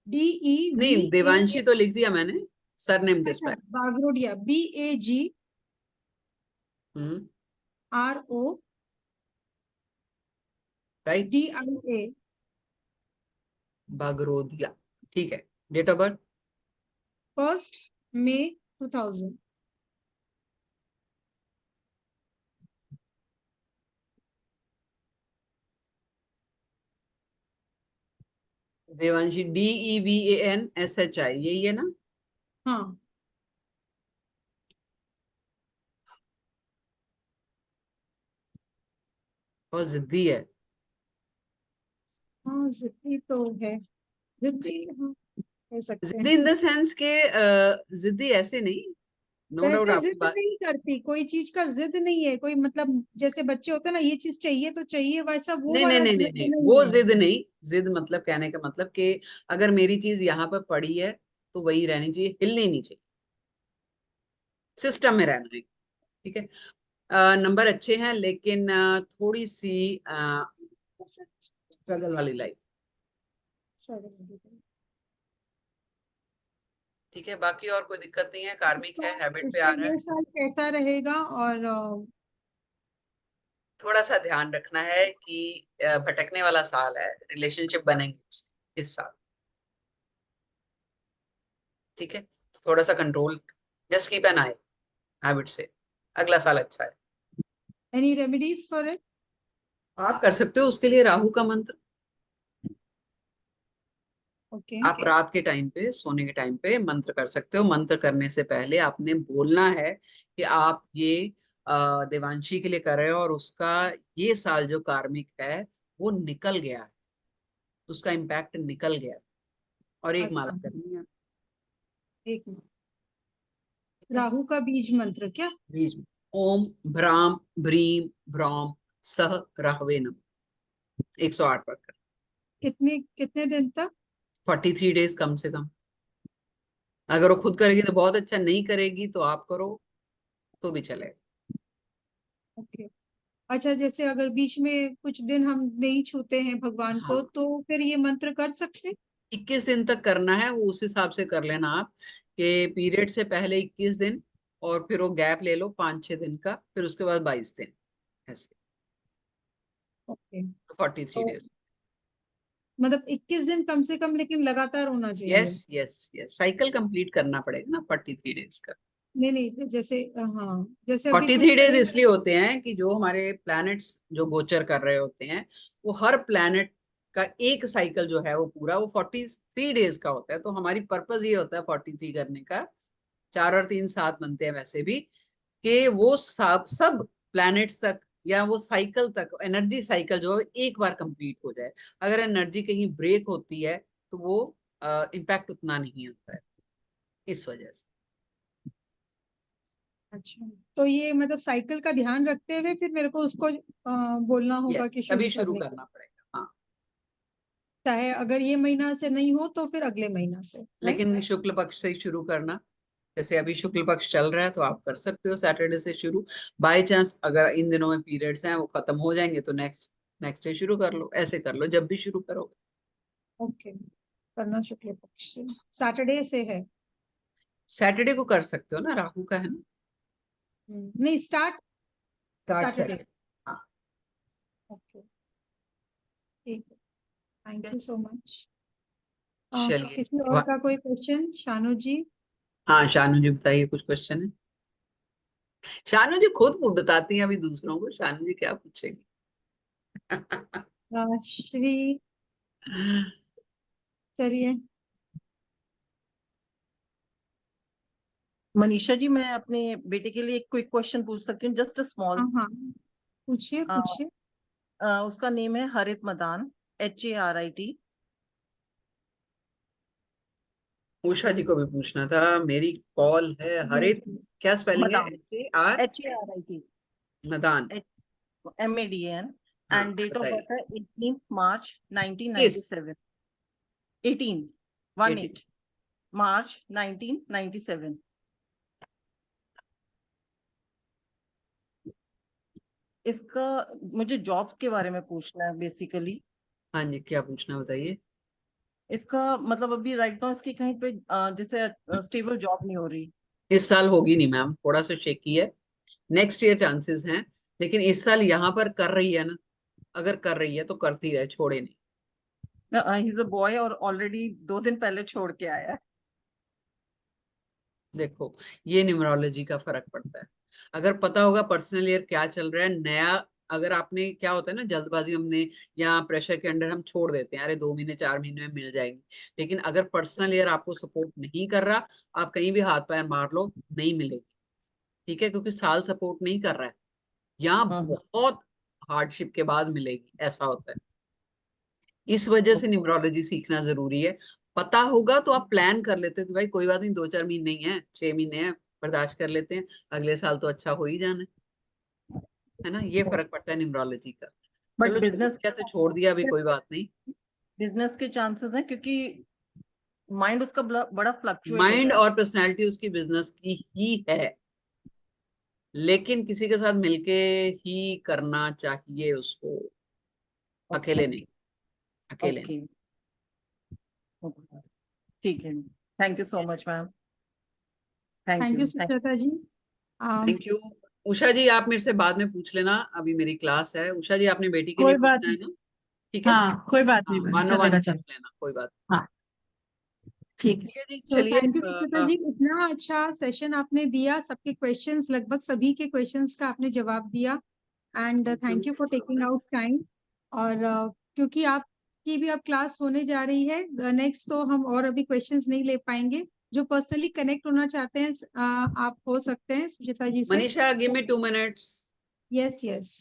S1: D E V
S2: नहीं
S1: ए,
S2: देवांशी तो लिख दिया मैंने, सरनेम किस
S1: अच्छा
S2: पे?
S1: Bagrodia, BAG
S2: hmm,
S1: RO
S2: right,
S1: DIA।
S2: Bagrodia, ठीक है। Date of birth?
S1: 1 May 2000।
S2: Devanshi, DEVANSHI, यही है ना?
S1: हाँ
S2: और जिद्दी है।
S1: हाँ, जिद्दी तो है, जिद्दी हाँ कह सकते
S2: जिद्दी
S1: हैं।
S2: इन द सेंस के जिद्दी ऐसे नहीं, नो डाउट
S1: वैसे
S2: आपकी
S1: जिद
S2: बात।
S1: नहीं करती, कोई चीज का जिद नहीं है कोई, मतलब जैसे बच्चे होते हैं ना, ये चीज चाहिए तो चाहिए, वैसा वो
S2: नहीं नहीं
S1: वाला
S2: नहीं नहीं
S1: जिद
S2: नहीं,
S1: नहीं
S2: वो
S1: है।
S2: जिद नहीं। जिद मतलब कहने का मतलब कि अगर मेरी चीज यहाँ पर पड़ी है तो वही रहनी चाहिए, हिलनी नहीं चाहिए, सिस्टम में रहना है। ठीक है। नंबर अच्छे हैं, लेकिन थोड़ी सी स्ट्रगल वाली लाइफ। ठीक है, बाकी और कोई दिक्कत नहीं है, कार्मिक है, हैबिट पे
S1: इसका
S2: आ रहा
S1: ये
S2: है।
S1: साल कैसा रहेगा? और
S2: थोड़ा सा ध्यान रखना है कि भटकने वाला साल है, रिलेशनशिप बनेंगे उसके इस साल। ठीक है, तो थोड़ा सा control, just keep an I habit से। अगला साल अच्छा है।
S1: Any remedies for it?
S2: आप कर सकते हो उसके लिए राहु का मंत्र।
S1: ओके
S2: आप रात के टाइम पे, सोने के टाइम पे मंत्र कर सकते हो। मंत्र करने से पहले आपने बोलना है कि आप ये देवांशी के लिए कर रहे हो और उसका ये साल जो कार्मिक है वो निकल गया है, उसका इम्पैक्ट निकल गया है। और एक
S1: अच्छा,
S2: माला करनी है।
S1: एक मिनट, राहु का बीज मंत्र क्या?
S2: बीज में ओम भ्राम भ्रीम भ्रौम सह राहवे नमः, 108 बार कर।
S1: कितने कितने दिन तक?
S2: 43 डेज कम से कम। अगर वो खुद करेगी तो बहुत अच्छा, नहीं करेगी तो आप करो तो भी चलेगा।
S1: ओके। अच्छा, जैसे अगर बीच में कुछ दिन हम नहीं छूते हैं भगवान को,
S2: हाँ,
S1: तो फिर ये मंत्र कर सकते हैं?
S2: 21 दिन तक करना है, वो उस हिसाब से कर लेना आप कि पीरियड से पहले 21 दिन, और फिर वो गैप ले लो 5-6 दिन का, फिर उसके बाद 22 दिन, ऐसे।
S1: ओके,
S2: तो 43
S1: तो
S2: डेज।
S1: मतलब 21 दिन कम से कम, लेकिन लगातार होना
S2: यस
S1: चाहिए।
S2: यस यस, साइकिल कंप्लीट करना पड़ेगा ना 43 डेज का।
S1: नहीं नहीं, जैसे हाँ, जैसे अभी
S2: 43
S1: कुछ
S2: डेज
S1: टाइम।
S2: इसलिए होते हैं कि जो हमारे प्लैनेट्स जो गोचर कर रहे होते हैं, वो हर प्लैनेट का एक साइकिल जो है वो पूरा वो 43 डेज का होता है। तो हमारी पर्पस ये होता है 43 करने का, 4 और 3 7 बनते हैं वैसे भी, कि वो सब प्लैनेट्स तक या वो साइकिल तक, एनर्जी साइकिल जो है एक बार कंप्लीट हो जाए। अगर एनर्जी कहीं ब्रेक होती है तो वो इम्पैक्ट उतना नहीं होता है, इस वजह से।
S1: अच्छा, तो ये मतलब साइकिल का ध्यान रखते हुए फिर मेरे को उसको बोलना होगा
S2: यस,
S1: कि शुरू
S2: तभी शुरू
S1: करने,
S2: करना पड़ेगा। हाँ,
S1: चाहे अगर ये महीना से नहीं हो तो फिर अगले महीना से, राइट?
S2: लेकिन शुक्ल पक्ष से ही शुरू करना। जैसे अभी शुक्ल पक्ष चल रहा है तो आप कर सकते हो सैटरडे से शुरू। बाय चांस अगर इन दिनों में पीरियड्स हैं वो खत्म हो जाएंगे तो नेक्स्ट नेक्स्ट डे शुरू कर लो, ऐसे कर लो जब भी शुरू करोगे।
S1: ओके, करना शुक्ल पक्ष से, सैटरडे से है।
S2: सैटरडे को कर सकते हो ना, राहु का है ना।
S1: नहीं, स्टार्ट
S2: स्टार्ट
S1: सैटरडे।
S2: सैटरडे। हाँ,
S1: ओके, ठीक है, थैंक यू सो मच।
S2: चलिए।
S1: किसी और का कोई क्वेश्चन? शानू जी?
S2: हाँ, शानू जी बताइए, कुछ क्वेश्चन है? शानू जी खुद बताती हैं अभी दूसरों को, शानू जी क्या पूछेंगे?
S1: श्री, चलिए।
S9: मनीषा जी, मैं अपने बेटे के लिए एक क्विक क्वेश्चन पूछ सकती हूँ, जस्ट अ स्मॉल।
S1: हाँ हाँ, पूछिए पूछिए।
S9: उसका नेम है हरित मदान, HARIT।
S2: उषा जी को भी पूछना था, मेरी कॉल है।
S1: यस,
S2: हरित, क्या स्पेलिंग है?
S9: Madan,
S2: HAR
S9: HARIT,
S2: Madan.
S9: MADAN।
S2: हाँ,
S9: एंड डेट ऑफ
S2: बताइए।
S9: बर्थ है 18 मार्च
S2: किस
S9: 1997। 18
S2: 18?
S9: 18 मार्च 1997। इसका मुझे जॉब के बारे में पूछना है बेसिकली।
S2: हाँ जी, क्या पूछना बताइए।
S9: इसका मतलब अभी राइट नाउ इसकी कहीं पे जैसे स्टेबल जॉब नहीं हो रही।
S2: इस साल होगी नहीं मैम, थोड़ा सा शेकी है। नेक्स्ट ईयर चांसेस हैं, लेकिन इस साल यहाँ पर कर रही है ना, अगर कर रही है तो करती रहे, छोड़े नहीं।
S9: ही इज अ बॉय और ऑलरेडी 2 दिन पहले छोड़ के आया है।
S2: देखो, ये न्यूमरोलॉजी का फर्क पड़ता है। अगर पता होगा पर्सनल ईयर क्या चल रहा है, नया अगर आपने, क्या होता है ना, जल्दबाजी हमने या प्रेशर के अंडर हम छोड़ देते हैं, अरे 2 महीने 4 महीने में मिल जाएंगी, लेकिन अगर पर्सनल ईयर आपको सपोर्ट नहीं कर रहा, आप कहीं भी हाथ पैर मार लो, नहीं मिलेगी। ठीक है, क्योंकि साल सपोर्ट नहीं कर रहा है, यहाँ बहुत हार्डशिप के बाद मिलेगी, ऐसा होता है। इस वजह से न्यूमरोलॉजी सीखना जरूरी है। पता होगा तो आप प्लान कर लेते हो कि भाई कोई बात नहीं, 2-4 महीने ही है, 6 महीने हैं, बर्दाश्त कर लेते हैं, अगले साल तो अच्छा हो ही जाना है ना। ये फर्क पड़ता है न्यूमरोलॉजी का।
S9: बट
S2: चलो
S9: बिजनेस
S2: तो छोड़ दिया, अभी कोई बात नहीं।
S9: बिजनेस के चांसेस हैं क्योंकि माइंड उसका बड़ा फ्लक्चुएट होता
S2: माइंड
S9: है।
S2: और पर्सनैलिटी उसकी बिजनेस की ही है, लेकिन किसी के साथ मिलके ही करना चाहिए उसको, अकेले नहीं, अकेले नहीं।
S9: ओके, ठीक है, thank you so much ma'am, thank
S1: thank
S9: you.
S1: You Sucheta ji.
S2: Thank you. Usha ji आप मेरे से बाद में पूछ लेना, अभी मेरी क्लास है। उषा जी आपने बेटी के लिए
S5: कोई बात
S2: पूछना है
S5: नहीं।
S2: ना? ठीक है,
S5: हाँ कोई बात
S2: हाँ,
S5: नहीं मैम,
S2: 1-on-1
S5: चलेगा,
S2: पूछ
S5: चल।
S2: लेना, कोई बात
S5: हाँ ठीक है।
S2: ठीक है जी।
S1: तो
S2: चलिए
S1: थैंक यू सुचेता जी, इतना अच्छा सेशन आपने दिया, सबके क्वेश्चंस, लगभग सभी के क्वेश्चंस का आपने जवाब दिया, and thank you for taking out time. और क्योंकि आपकी भी अब क्लास होने जा रही है नेक्स्ट, तो हम और अभी क्वेश्चंस नहीं ले पाएंगे। जो पर्सनली कनेक्ट होना चाहते हैं आप हो सकते हैं सुचिता जी से।
S2: Manisha, give me 2 minutes।
S1: Yes yes.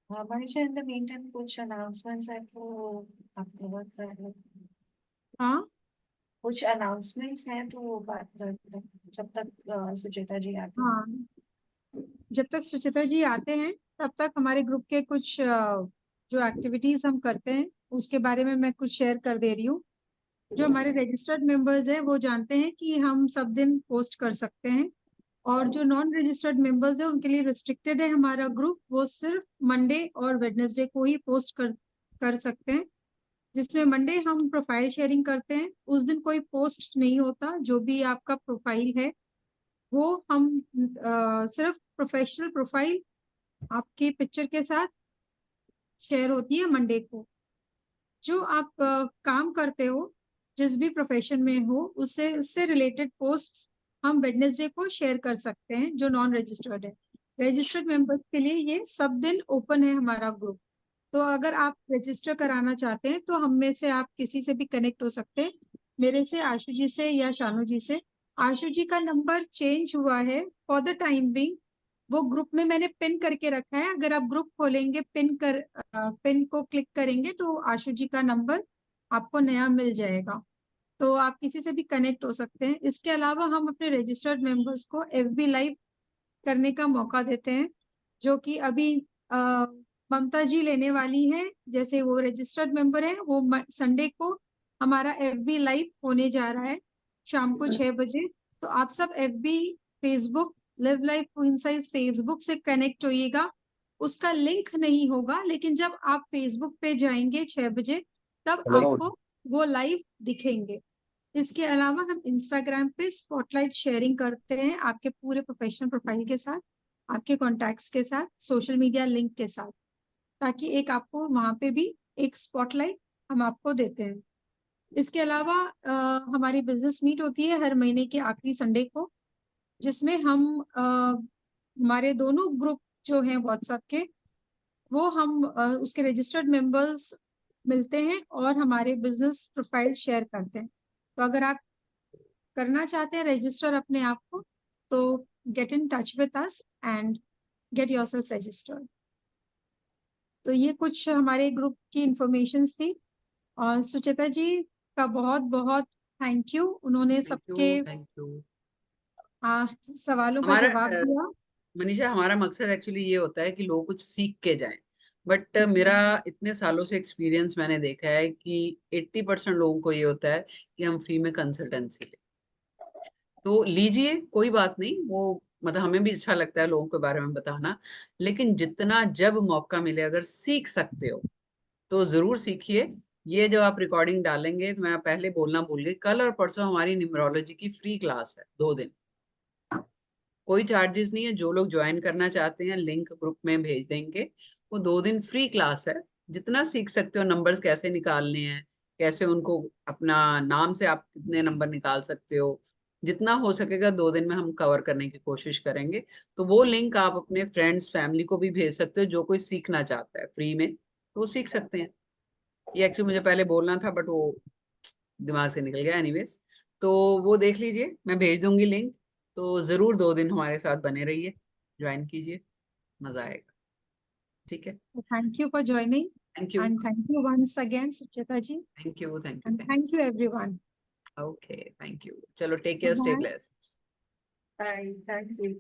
S3: Manisha, in the mean time कुछ अनाउंसमेंट्स है तो आप कवर कर लो।
S1: हाँ
S3: कुछ अनाउंसमेंट्स हैं तो वो बात कर लो जब तक सुचेता जी आते हैं।
S1: हाँ, जब तक सुचिता जी आते हैं तब तक हमारे ग्रुप के कुछ जो एक्टिविटीज हम करते हैं उसके बारे में मैं कुछ शेयर कर दे रही हूँ। जो हमारे रजिस्टर्ड मेंबर्स हैं वो जानते हैं कि हम सब दिन पोस्ट कर सकते हैं, और जो नॉन रजिस्टर्ड मेंबर्स हैं उनके लिए रिस्ट्रिक्टेड है हमारा ग्रुप, वो सिर्फ मंडे और वेडनेसडे को ही पोस्ट कर सकते हैं। जिसमें मंडे हम प्रोफाइल शेयरिंग करते हैं, उस दिन कोई पोस्ट नहीं होता। जो भी आपका प्रोफाइल है वो हम सिर्फ प्रोफेशनल प्रोफाइल आपकी पिक्चर के साथ शेयर होती है मंडे को। जो आप काम करते हो, जिस भी प्रोफेशन में हो, उससे रिलेटेड पोस्ट्स हम वेडनेसडे को शेयर कर सकते हैं, जो नॉन रजिस्टर्ड है। रजिस्टर्ड मेंबर्स के लिए ये सब दिन ओपन है हमारा ग्रुप। तो अगर आप रजिस्टर कराना चाहते हैं तो हम में से आप किसी से भी कनेक्ट हो सकते हैं, मेरे से, आशु जी से या शानू जी से। आशु जी का नंबर चेंज हुआ है फॉर द टाइम बिंग, वो ग्रुप में मैंने पिन करके रखा है। अगर आप ग्रुप खोलेंगे, पिन को क्लिक करेंगे तो आशु जी का नंबर आपको नया मिल जाएगा, तो आप किसी से भी कनेक्ट हो सकते हैं। इसके अलावा हम अपने रजिस्टर्ड मेंबर्स को FB लाइव करने का मौका देते हैं, जो कि अभी ममता जी लेने वाली हैं। जैसे वो रजिस्टर्ड मेंबर है, वो संडे को हमारा FB लाइव होने जा रहा है शाम को 6 बजे। तो आप सब FB, Facebook, live life queen size Facebook से कनेक्ट होइएगा। उसका लिंक नहीं होगा, लेकिन जब आप फेसबुक पे जाएंगे 6 बजे तब आपको वो लाइव दिखेंगे। इसके अलावा हम इंस्टाग्राम पे स्पॉटलाइट शेयरिंग करते हैं आपके पूरे प्रोफेशनल प्रोफाइल के साथ, आपके कॉन्टैक्ट्स के साथ, सोशल मीडिया लिंक के साथ, ताकि एक आपको वहां पे भी एक स्पॉटलाइट हम आपको देते हैं। इसके अलावा हमारी बिजनेस मीट होती है हर महीने के आखिरी संडे को, जिसमें हम हमारे दोनों ग्रुप जो हैं व्हाट्सएप के, वो हम उसके रजिस्टर्ड मेंबर्स मिलते हैं और हमारे बिजनेस प्रोफाइल शेयर करते हैं। तो अगर आप करना चाहते हैं रजिस्टर अपने आप को, तो get in touch with us and get yourself registered. तो ये कुछ हमारे ग्रुप की इंफॉर्मेशन थी। और सुचेता जी का बहुत बहुत थैंक यू, उन्होंने सबके
S2: थैंक यू।
S1: सवालों का
S2: हमारा
S1: जवाब दिया।
S2: मनीषा, हमारा मकसद एक्चुअली ये होता है कि लोग कुछ सीख के जाएं, बट मेरा इतने सालों से एक्सपीरियंस मैंने देखा है कि 80% लोगों को ये होता है कि हम फ्री में कंसल्टेंसी लें। तो लीजिए, कोई बात नहीं, वो मतलब हमें भी अच्छा लगता है लोगों के बारे में बताना, लेकिन जितना जब मौका मिले अगर सीख सकते हो तो जरूर सीखिए। ये जो आप रिकॉर्डिंग डालेंगे, तो मैं पहले बोलना भूल गई, कल और परसों हमारी न्यूमरोलॉजी की फ्री क्लास है 2 दिन, कोई चार्जेस नहीं है। जो लोग ज्वाइन करना चाहते हैं लिंक ग्रुप में भेज देंगे। वो 2 दिन फ्री क्लास है, जितना सीख सकते हो, नंबर्स कैसे निकालने हैं, कैसे उनको अपना नाम से आप कितने नंबर निकाल सकते हो, जितना हो सकेगा 2 दिन में हम कवर करने की कोशिश करेंगे। तो वो लिंक आप अपने फ्रेंड्स फैमिली को भी भेज सकते हो, जो कोई सीखना चाहता है फ्री में तो वो सीख सकते हैं। ये एक्चुअली मुझे पहले बोलना था बट वो दिमाग से निकल गया। एनीवेज, तो वो देख लीजिए, मैं भेज दूंगी लिंक। तो जरूर 2 दिन हमारे साथ बने रहिए, ज्वाइन कीजिए, मजा आएगा। ठीक है,
S1: thank you for joining
S2: thank you,
S1: and thank you once again Sucheta ji,
S2: thank you, thank you,
S1: and
S2: thank
S1: thank you everyone.
S2: You. Okay, thank you. चलो, take care, stay
S1: bye.
S2: Blessed.
S3: Bye. Thank you.